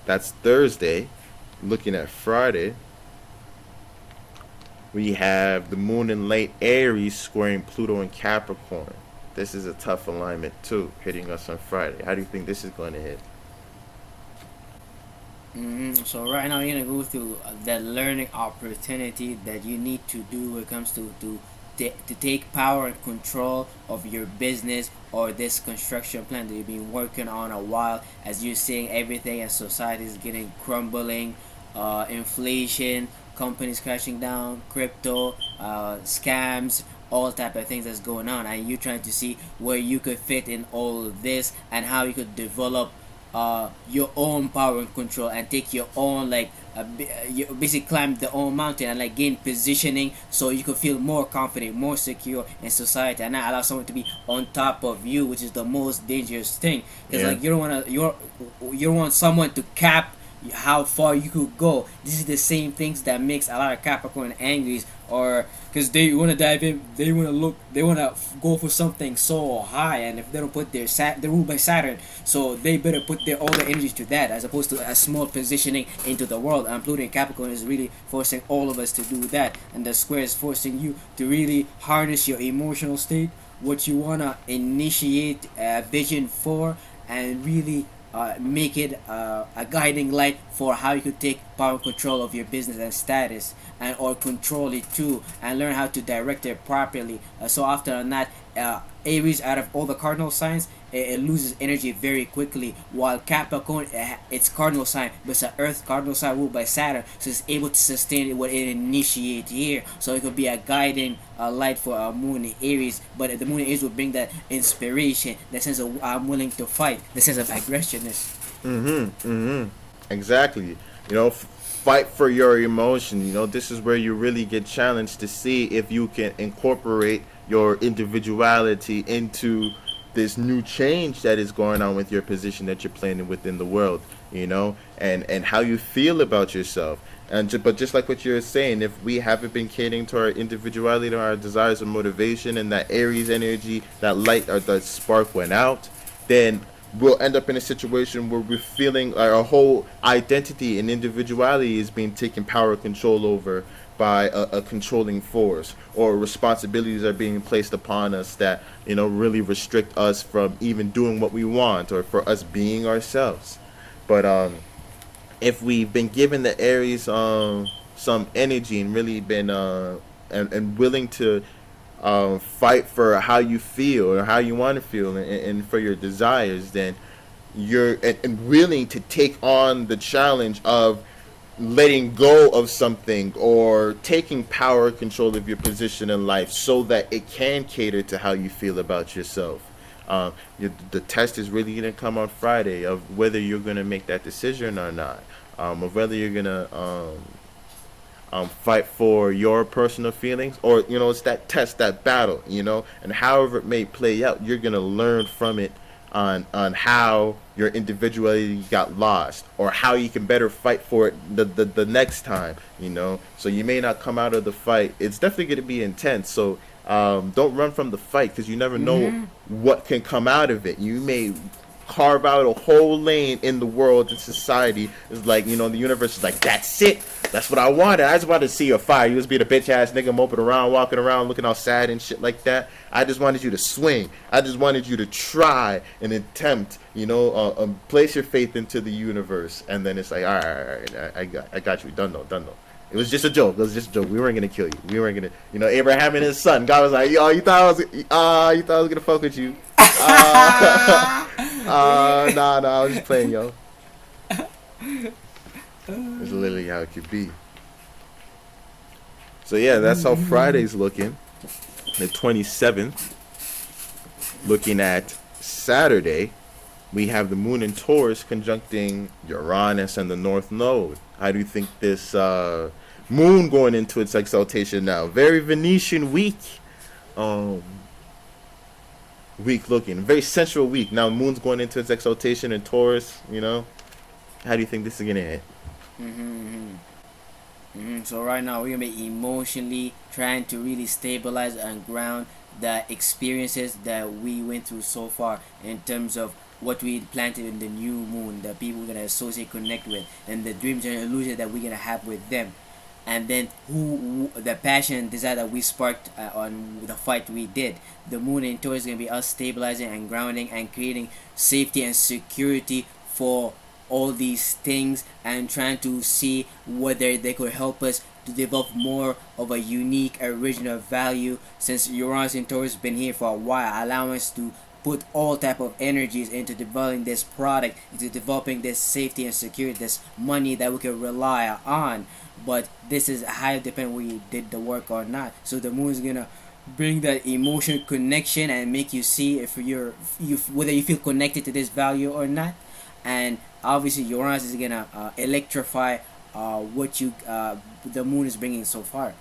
that's Thursday. Looking at Friday, we have the moon in late Aries squaring Pluto in Capricorn. This is a tough alignment too, hitting us on Friday. How do you think this is going to hit? So right now you're gonna go through that learning opportunity that you need to do when it comes to take power and control of your business or this construction plan that you've been working on a while. As you're seeing everything as society is getting crumbling, inflation, companies crashing down, crypto, scams, all type of things that's going on, and you trying to see where you could fit in all of this and how you could develop your own power and control and take your own like you basically climb the own mountain and like gain positioning so you could feel more confident, more secure in society, and not allow someone to be on top of you, which is the most dangerous thing. Because Yeah. like you don't want someone to cap how far you could go. This is the same things that makes a lot of Capricorn angry, or because they want to dive in, they want to go for something so high, and if they don't put they're ruled by Saturn, so they better put their all their energies to that as opposed to a small positioning into the world. And Pluto in Capricorn is really forcing all of us to do that, and the square is forcing you to really harness your emotional state, what you wanna initiate a vision for, and really make it a guiding light for how you could take power and control of your business and status, and or control it too, and learn how to direct it properly. So after that, Aries, out of all the cardinal signs, it loses energy very quickly, while Capricorn, it's cardinal sign, but it's an earth cardinal sign ruled by Saturn, so it's able to sustain what it initiates here, so it could be a guiding light for a moon in Aries. But the moon in Aries will bring that inspiration, that sense of I'm willing to fight, the sense of aggressiveness. Mm-hmm. Mm-hmm. Exactly. Fight for your emotion. This is where you really get challenged to see if you can incorporate your individuality into this new change that is going on with your position that you're playing within the world. And how you feel about yourself. But just like what you're saying, if we haven't been catering to our individuality, to our desires and motivation, and that Aries energy, that light or that spark went out, then we'll end up in a situation where we're feeling our whole identity and individuality is being taken power control over by a controlling force, or responsibilities are being placed upon us that really restrict us from even doing what we want, or for us being ourselves. But if we've been given the Aries some energy and really been and willing to fight for how you feel or how you want to feel, and for your desires, then you're and willing to take on the challenge of letting go of something, or taking power control of your position in life, so that it can cater to how you feel about yourself. The test is really going to come on Friday of whether you're going to make that decision or not, of whether you're going to fight for your personal feelings, or it's that test, that battle, and however it may play out, you're gonna learn from it on how your individuality got lost, or how you can better fight for it the next time. So you may not come out of the fight. It's definitely going to be intense. So don't run from the fight, because you never know what can come out of it. You may carve out a whole lane in the world and society. It's like, the universe is like, that's it. That's what I wanted. I just wanted to see you fire. You just be the bitch ass nigga moping around, walking around, looking all sad and shit like that. I just wanted you to swing. I just wanted you to try and attempt, place your faith into the universe. And then it's like, all right, I got you. Done though. It was just a joke. It was just a joke. We weren't gonna kill you. We weren't gonna, Abraham and his son. God was like, yo, you thought I was gonna fuck with you. Nah, I was just playing, yo. It's literally how it could be. So yeah, that's how Friday's looking. The 27th. Looking at Saturday, we have the moon in Taurus conjuncting Uranus and the North Node. How do you think this moon going into its exaltation now? Very Venetian week. Week looking. Very sensual week. Now moon's going into its exaltation in Taurus, How do you think this is going to hit? So right now we're gonna be emotionally trying to really stabilize and ground the experiences that we went through so far, in terms of what we planted in the new moon, the people we're gonna associate, connect with, and the dreams and illusions that we're gonna have with them. And then who the passion and desire that we sparked on the fight we did. The moon in Taurus is going to be us stabilizing and grounding and creating safety and security for all these things, and trying to see whether they could help us to develop more of a unique original value, since Uranus in Taurus has been here for a while, allowing us to put all type of energies into developing this product, into developing this safety and security, this money that we can rely on. But this is highly dependent whether you did the work or not. So the moon is gonna bring that emotional connection and make you see if whether you feel connected to this value or not. And obviously Uranus is gonna electrify what the moon is bringing so far.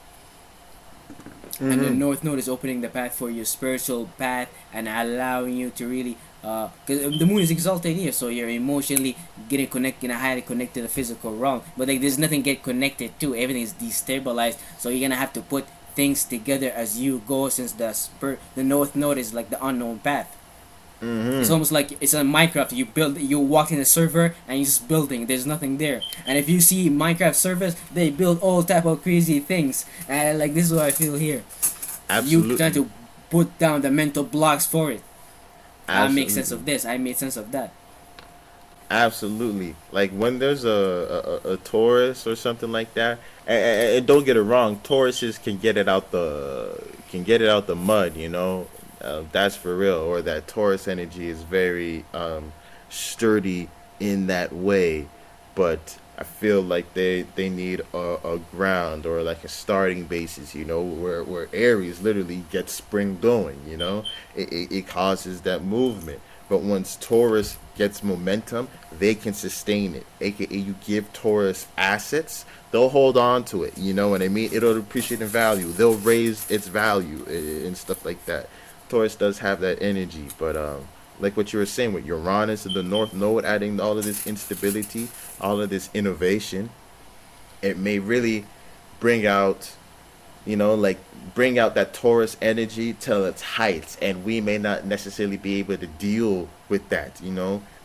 And the North Node is opening the path for your spiritual path and allowing you to really, because the moon is exalted here, so you're emotionally getting connected, highly connected to the physical realm. But like, there's nothing get connected to. Everything is destabilized. So you're gonna have to put things together as you go, since the North Node is like the unknown path. It's almost like it's in Minecraft. You walk in a server and you're just building. There's nothing there. And if you see Minecraft servers, they build all type of crazy things. And like, this is what I feel here. Absolutely. You try to put down the mental blocks for it. I Absolutely. make sense of this. I made sense of that. Absolutely. Like when there's a Taurus or something like that, and don't get it wrong, Tauruses can get it out the mud, that's for real. Or that Taurus energy is very sturdy in that way, but I feel like they need a ground, or like a starting basis, where Aries literally gets spring going, it causes that movement. But once Taurus gets momentum, they can sustain it. AKA, you give Taurus assets, they'll hold on to it. You know what I mean? It'll appreciate in value. They'll raise its value and stuff like that. Taurus does have that energy, but like what you were saying with Uranus and the North Node adding all of this instability, all of this innovation, it may really bring out, bring out that Taurus energy to its heights, and we may not necessarily be able to deal with that,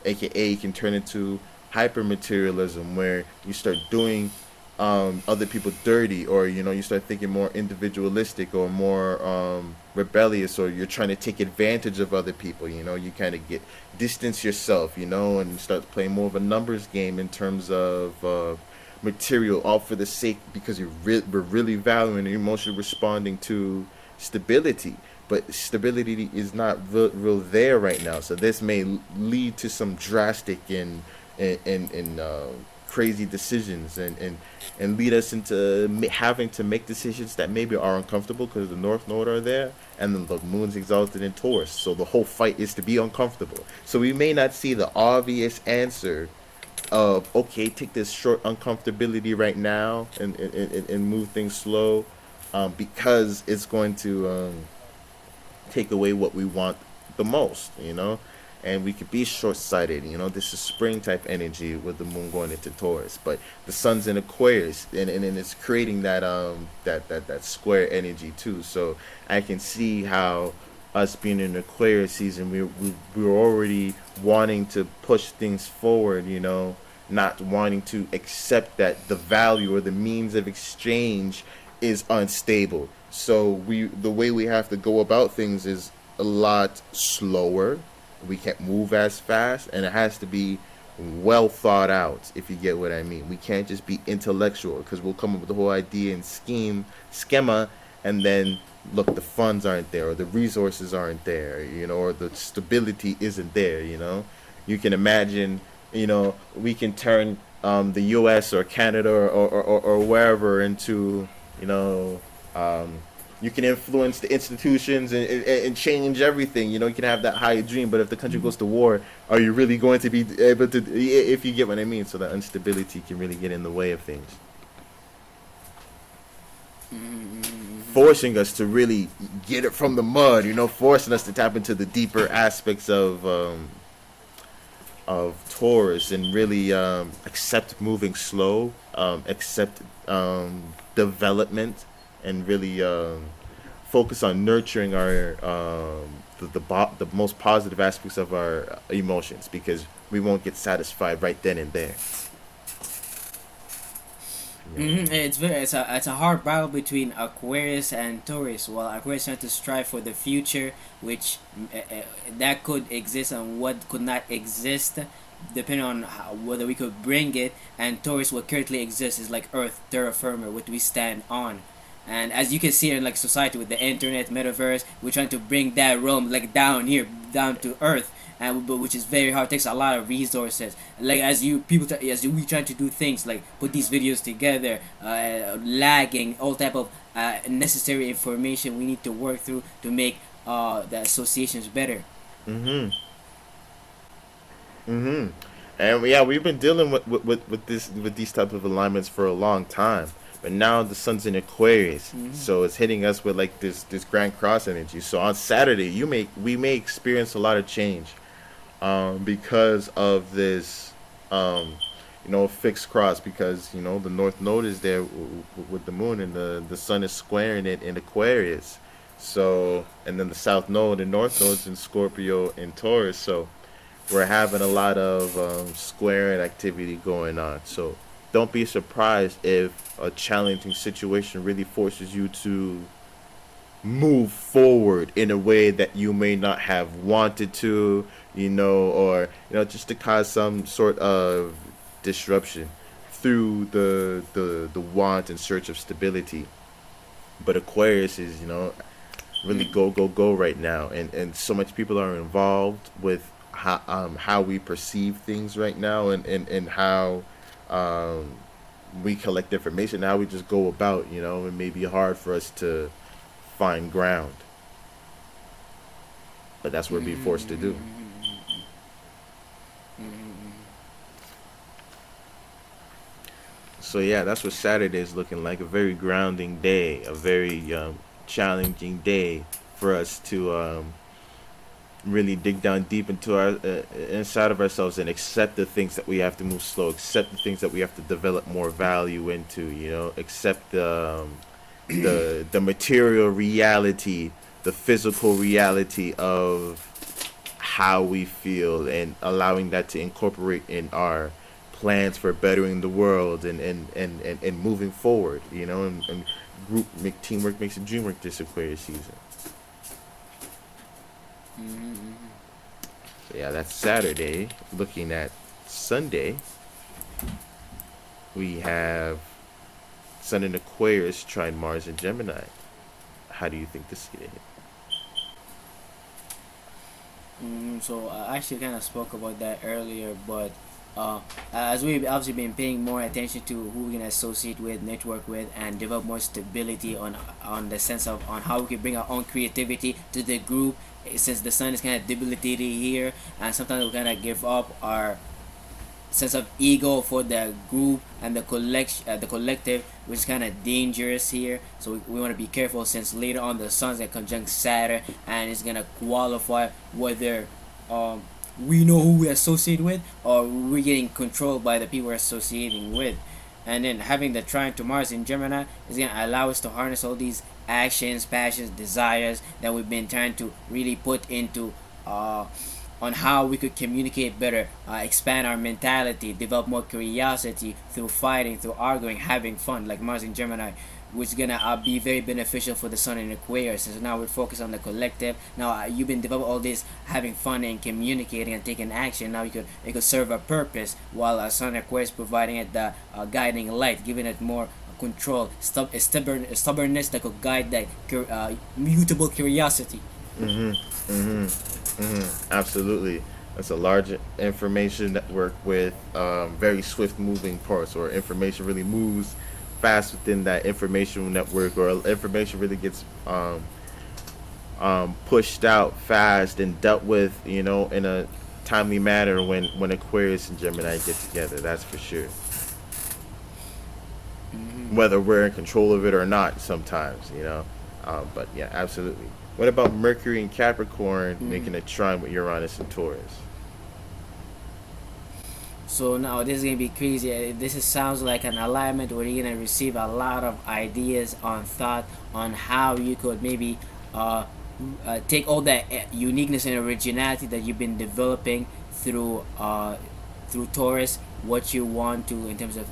AKA it can turn into hyper materialism, where you start doing other people dirty, or you start thinking more individualistic or more rebellious, or you're trying to take advantage of other people. You kind of get distance yourself, and start playing more of a numbers game in terms of material, all for the sake because we're really valuing and emotionally responding to stability. But stability is not real there right now, so this may lead to some drastic and crazy decisions, and lead us into having to make decisions that maybe are uncomfortable because the North Node are there, and then the Moon's exalted in Taurus. So the whole fight is to be uncomfortable. So we may not see the obvious answer of, okay, take this short uncomfortability right now and move things slow, because it's going to take away what we want the most. And we could be short-sighted. This is spring type energy with the moon going into Taurus, but the sun's in Aquarius, and it's creating that square energy too. So I can see how us being in Aquarius season, we're already wanting to push things forward. Not wanting to accept that the value or the means of exchange is unstable. So the way we have to go about things is a lot slower. We can't move as fast, and it has to be well thought out. If you get what I mean, we can't just be intellectual, because we'll come up with the whole idea and schema, and then look, the funds aren't there, or the resources aren't there, or the stability isn't there. You can imagine, we can turn the U.S. or Canada or wherever into, you know, um, you can influence the institutions and change everything. You can have that high dream, but if the country goes to war, are you really going to be able to, if you get what I mean? So that instability can really get in the way of things, forcing us to really get it from the mud, forcing us to tap into the deeper aspects of Taurus, and really accept moving slow, accept development, and really focus on nurturing our the most positive aspects of our emotions, because we won't get satisfied right then and there. You know. It's a hard battle between Aquarius and Taurus. While Aquarius trying to strive for the future, which that could exist and what could not exist, depending on whether we could bring it. And Taurus, what currently exists, is like Earth, terra firma, what we stand on. And as you can see in like society with the internet, metaverse, we're trying to bring that realm like down here, down to Earth, and but which is very hard. It takes a lot of resources. Like as we trying to do things like put these videos together, lagging, all type of necessary information we need to work through to make the associations better. Mhm. Mhm. And yeah, we've been dealing with these type of alignments for a long time. But now the sun's in Aquarius, Mm-hmm. so it's hitting us with like this Grand Cross energy. So on Saturday, we may experience a lot of change, because of this, um, fixed cross, because the North Node is there with the Moon, and the Sun is squaring it in Aquarius. So, and then the South Node and North Node's in Scorpio and Taurus. So we're having a lot of squaring activity going on. So don't be surprised if a challenging situation really forces you to move forward in a way that you may not have wanted to, or just to cause some sort of disruption through the want and search of stability. But Aquarius is, really go go go right now, and so much people are involved with how we perceive things right now, and how um we collect information, how we just go about. It may be hard for us to find ground, but that's what we're being forced to do. So yeah, that's what Saturday is looking like, a very grounding day, a very challenging day for us to really dig down deep into our inside of ourselves, and accept the things that we have to move slow, accept the things that we have to develop more value into, accept the material reality, the physical reality of how we feel, and allowing that to incorporate in our plans for bettering the world and moving forward, and group make teamwork makes the dream work this Aquarius season. Mm-hmm. So yeah, that's Saturday. Looking at Sunday, we have Sun in Aquarius trine Mars in Gemini. How do you think this is gonna hit? So I actually kind of spoke about that earlier, but as we've obviously been paying more attention to who we can associate with, network with, and develop more stability on the sense of on how we can bring our own creativity to the group. Since the sun is kind of debilitated here, and sometimes we kind of give up our sense of ego for the group and the collective, which is kind of dangerous here. So we want to be careful since later on the sun's gonna conjunct Saturn and it's gonna qualify whether um, we know who we associate with or we're getting controlled by the people we're associating with. And then having the trine to Mars in Gemini is gonna allow us to harness all these actions, passions, desires that we've been trying to really put into on how we could communicate better, expand our mentality, develop more curiosity through fighting, through arguing, having fun, like Mars in Gemini, which is gonna be very beneficial for the Sun in Aquarius. So now we're focused on the collective. Now you've been developing all this, having fun and communicating and taking action. Now it could serve a purpose, while Sun in Aquarius providing it the guiding light, giving it more control, stubbornness that could guide that mutable curiosity. Mm-hmm. Mm-hmm. Mm-hmm. Absolutely. That's a large information network with very swift moving parts, or information really moves fast within that information network, or information really gets pushed out fast and dealt with, in a timely manner when Aquarius and Gemini get together. That's for sure. Mm-hmm. Whether we're in control of it or not, sometimes, but yeah, absolutely. What about Mercury and Capricorn Mm-hmm. making a trine with Uranus and Taurus? So now this is gonna be crazy. Sounds like an alignment where you're gonna receive a lot of ideas on thought on how you could maybe uh, take all that uniqueness and originality that you've been developing through Taurus. What you want to in terms of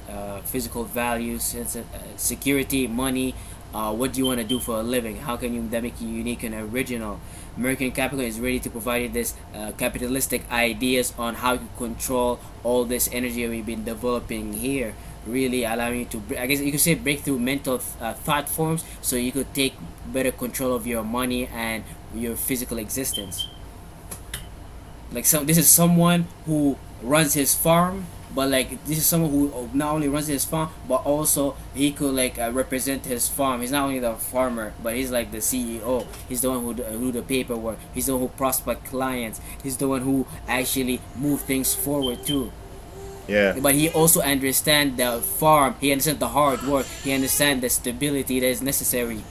physical values, sense of security, money. What do you want to do for a living? How can you that make you unique and original? Mercury and Capricorn is ready to provide you this capitalistic ideas on how you control all this energy we've been developing here. Really allowing you to, I guess you could say, break through mental thought forms, so you could take better control of your money and your physical existence. This is someone who runs his farm, but like this is someone who not only runs his farm but also he could represent his farm. He's not only the farmer, but he's like the CEO. He's the one who do the paperwork. He's the one who prospect clients. He's the one who actually move things forward too. Yeah, But he also understand the farm. He understand the hard work. He understand the stability that is necessary.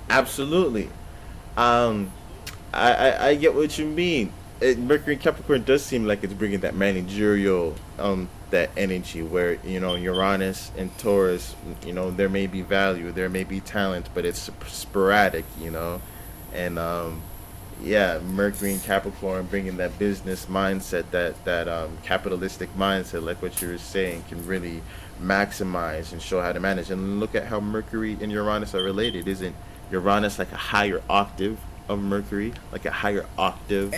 absolutely. Um, I get what you mean. Mercury and Capricorn does seem like it's bringing that managerial that energy where Uranus and Taurus, there may be value, there may be talent, but it's sporadic, and yeah, Mercury and Capricorn bringing that business mindset, that capitalistic mindset, like what you were saying, can really maximize and show how to manage. And look at how Mercury and Uranus are related. Isn't Uranus like a higher octave of Mercury, like a higher octave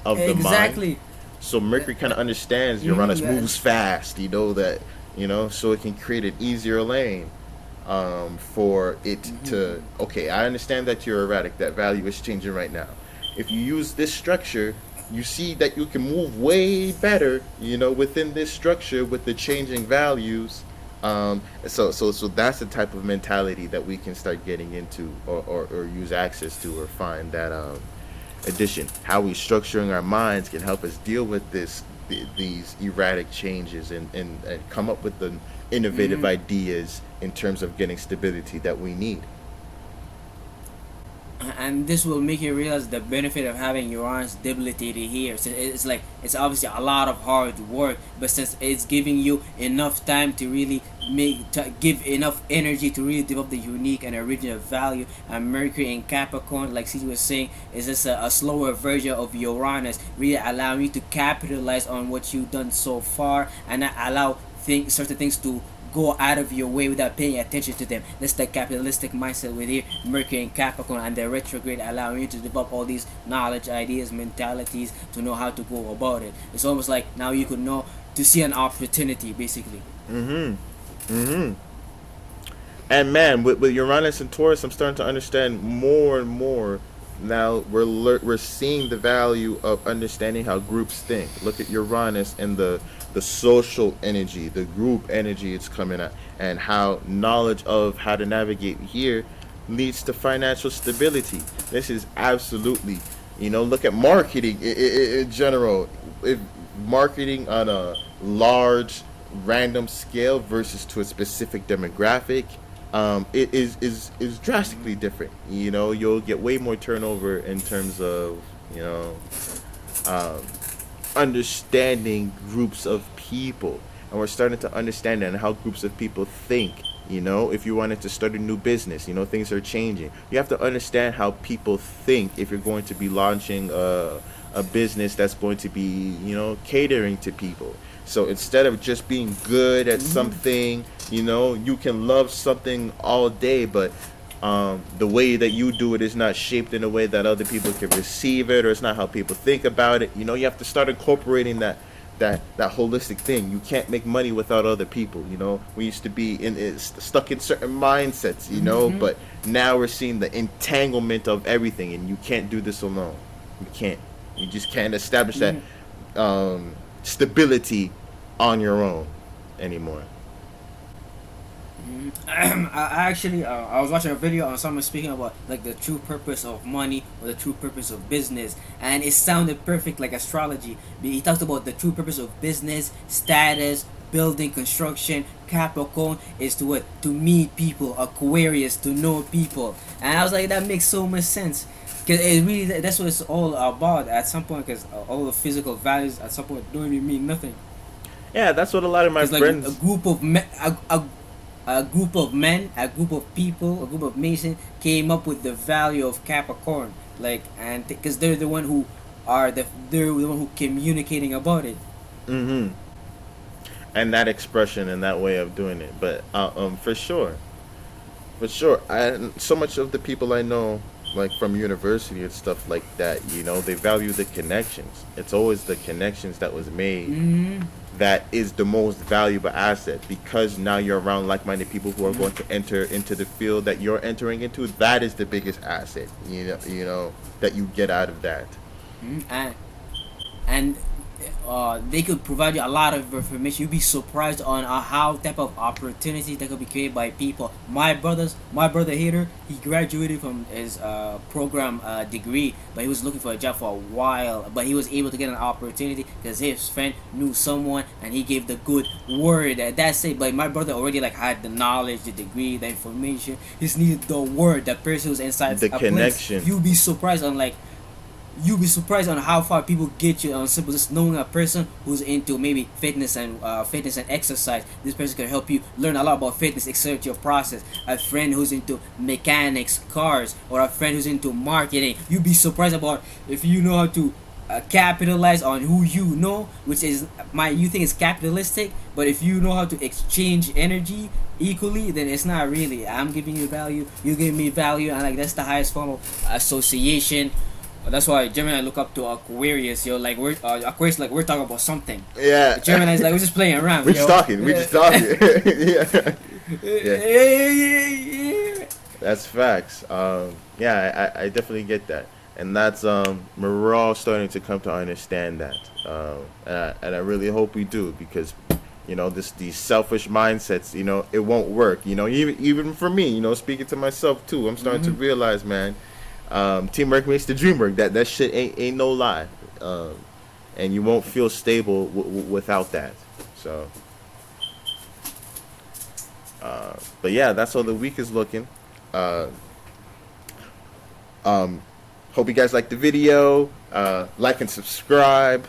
of the mind? Exactly. So Mercury kind of understands Mm-hmm, Uranus yeah. moves fast, that, so it can create an easier lane for it to, okay, I understand that you're erratic, that value is changing right now. If you use this structure, you see that you can move way better, within this structure with the changing values. So that's the type of mentality that we can start getting into, or use access to, or find that addition. How we structuring our minds can help us deal with these erratic changes, and come up with the innovative ideas in terms of getting stability that we need. and this will make you realize the benefit of having Uranus debilitated here. So it's like it's obviously a lot of hard work, but since it's giving you enough time to really give enough energy to really develop the unique and original value. And Mercury in Capricorn, like Cece was saying, is just a slower version of Uranus, really allowing you to capitalize on what you've done so far and not allow certain things to go out of your way without paying attention to them. That's the capitalistic mindset with here, Mercury and Capricorn, and the retrograde allowing you to develop all these knowledge, ideas, mentalities to know how to go about it. It's almost like now you could know to see an opportunity, basically. And man, with Uranus and Taurus, I'm starting to understand more and more. Now we're seeing the value of understanding how groups think. Look at Uranus and the social energy, the group energy it's coming at, and how knowledge of how to navigate here leads to financial stability. This is absolutely, look at marketing in general. If marketing on a large random scale versus to a specific demographic, it is drastically different. You'll get way more turnover in terms of um, understanding groups of people, and we're starting to understand that and how groups of people think. If you wanted to start a new business, things are changing. You have to understand how people think if you're going to be launching a business that's going to be catering to people. So instead of just being good at something, you can love something all day, but the way that you do it is not shaped in a way that other people can receive it, or it's not how people think about it. You have to start incorporating that holistic thing. You can't make money without other people. We used to be stuck in certain mindsets, but now we're seeing the entanglement of everything, and you can't do this alone. You just can't establish that stability on your own anymore. I was watching a video on someone speaking about like the true purpose of money or the true purpose of business, and it sounded perfect like astrology. He talks about the true purpose of business, status, building, construction. Capricorn is to what? To meet people. Aquarius to know people. And I was like, that makes so much sense. Cause it really that's what it's all about at some point. Cause all the physical values at some point don't even mean nothing. Yeah, that's what a lot of my Like friends. a group of men, a group of men, a group of people, a group of Masons came up with the value of Capricorn. Like, and because they're the one who they're the one who communicating about it. hmm and that expression and that way of doing it. But for sure, so much of the people I know, like from university and stuff like that, they value the connections. It's always the connections that was made Mm-hmm. that is the most valuable asset, because now you're around like-minded people who are going to enter into the field that you're entering into. That is the biggest asset, that you get out of that. And they could provide you a lot of information. You'd be surprised on how type of opportunities that could be created by people. My brother here, he graduated from his program degree, but he was looking for a job for a while. But he was able to get an opportunity because his friend knew someone, and he gave the good word. That's it. But my brother already like had the knowledge, the degree, the information. He just needed the word. The person who's inside The a connection. place. You'll be surprised on how far people get you on simple just knowing a person who's into maybe fitness and exercise. This person can help you learn a lot about fitness, accelerate your process. A friend who's into mechanics, cars, or a friend who's into marketing. You'll be surprised about if you know how to capitalize on who you know, which is you think it's capitalistic, but if you know how to exchange energy equally, then it's not really. I'm giving you value, you give me value, and like that's the highest form of association. That's why Gemini look up to Aquarius, yo. Like we're Aquarius, like we're talking about something. Yeah. Gemini's like we're just playing around. We're just talking. We're just talking. Yeah. Yeah. That's facts. Yeah, I definitely get that, and that's we're all starting to come to understand that, and I really hope we do, because these selfish mindsets, it won't work. Even for me, speaking to myself too, I'm starting to realize, man. Teamwork makes the dream work. That shit ain't no lie, and you won't feel stable without that. So, but yeah, that's how the week is looking. Hope you guys like the video. Like and subscribe.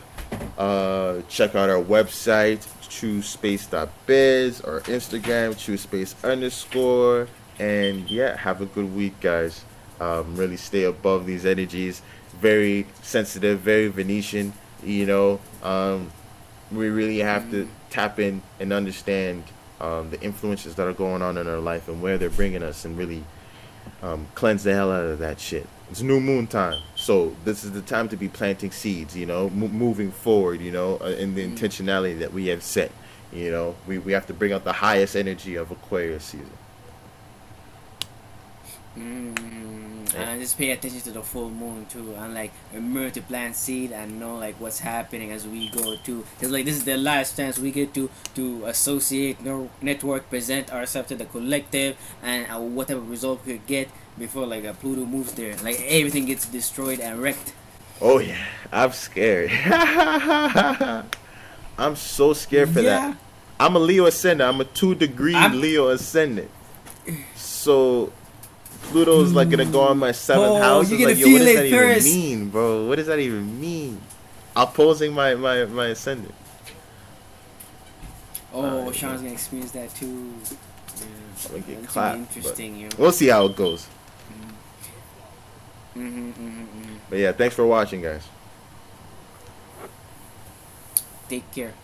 Check out our website, truspace.biz, or Instagram, truspace_. And yeah, have a good week, guys. Really stay above these energies. Very sensitive, very Venetian. You know, we really have to tap in and understand the influences that are going on in our life and where they're bringing us, and really cleanse the hell out of that shit. It's new moon time, so this is the time to be planting seeds. You know, moving forward. You know, in the intentionality that we have set. You know, we have to bring out the highest energy of Aquarius season. And just pay attention to the full moon too, and like remember to plant seed and know like what's happening as we go too. Because like this is the last chance we get to associate, network, present ourselves to the collective, and whatever result we could get before like a Pluto moves there. Like everything gets destroyed and wrecked. Oh yeah, I'm scared. I'm so scared for that. I'm a Leo ascendant. I'm a 2-degree Leo ascendant. So Pluto's like gonna go on my 7th house. It's like, yo, what does that even mean, bro? What does that even mean? Opposing my ascendant. Oh, Sean's gonna experience that too. Yeah. I'm gonna get clapped. Interesting, yo. We'll see how it goes. But yeah, thanks for watching, guys. Take care.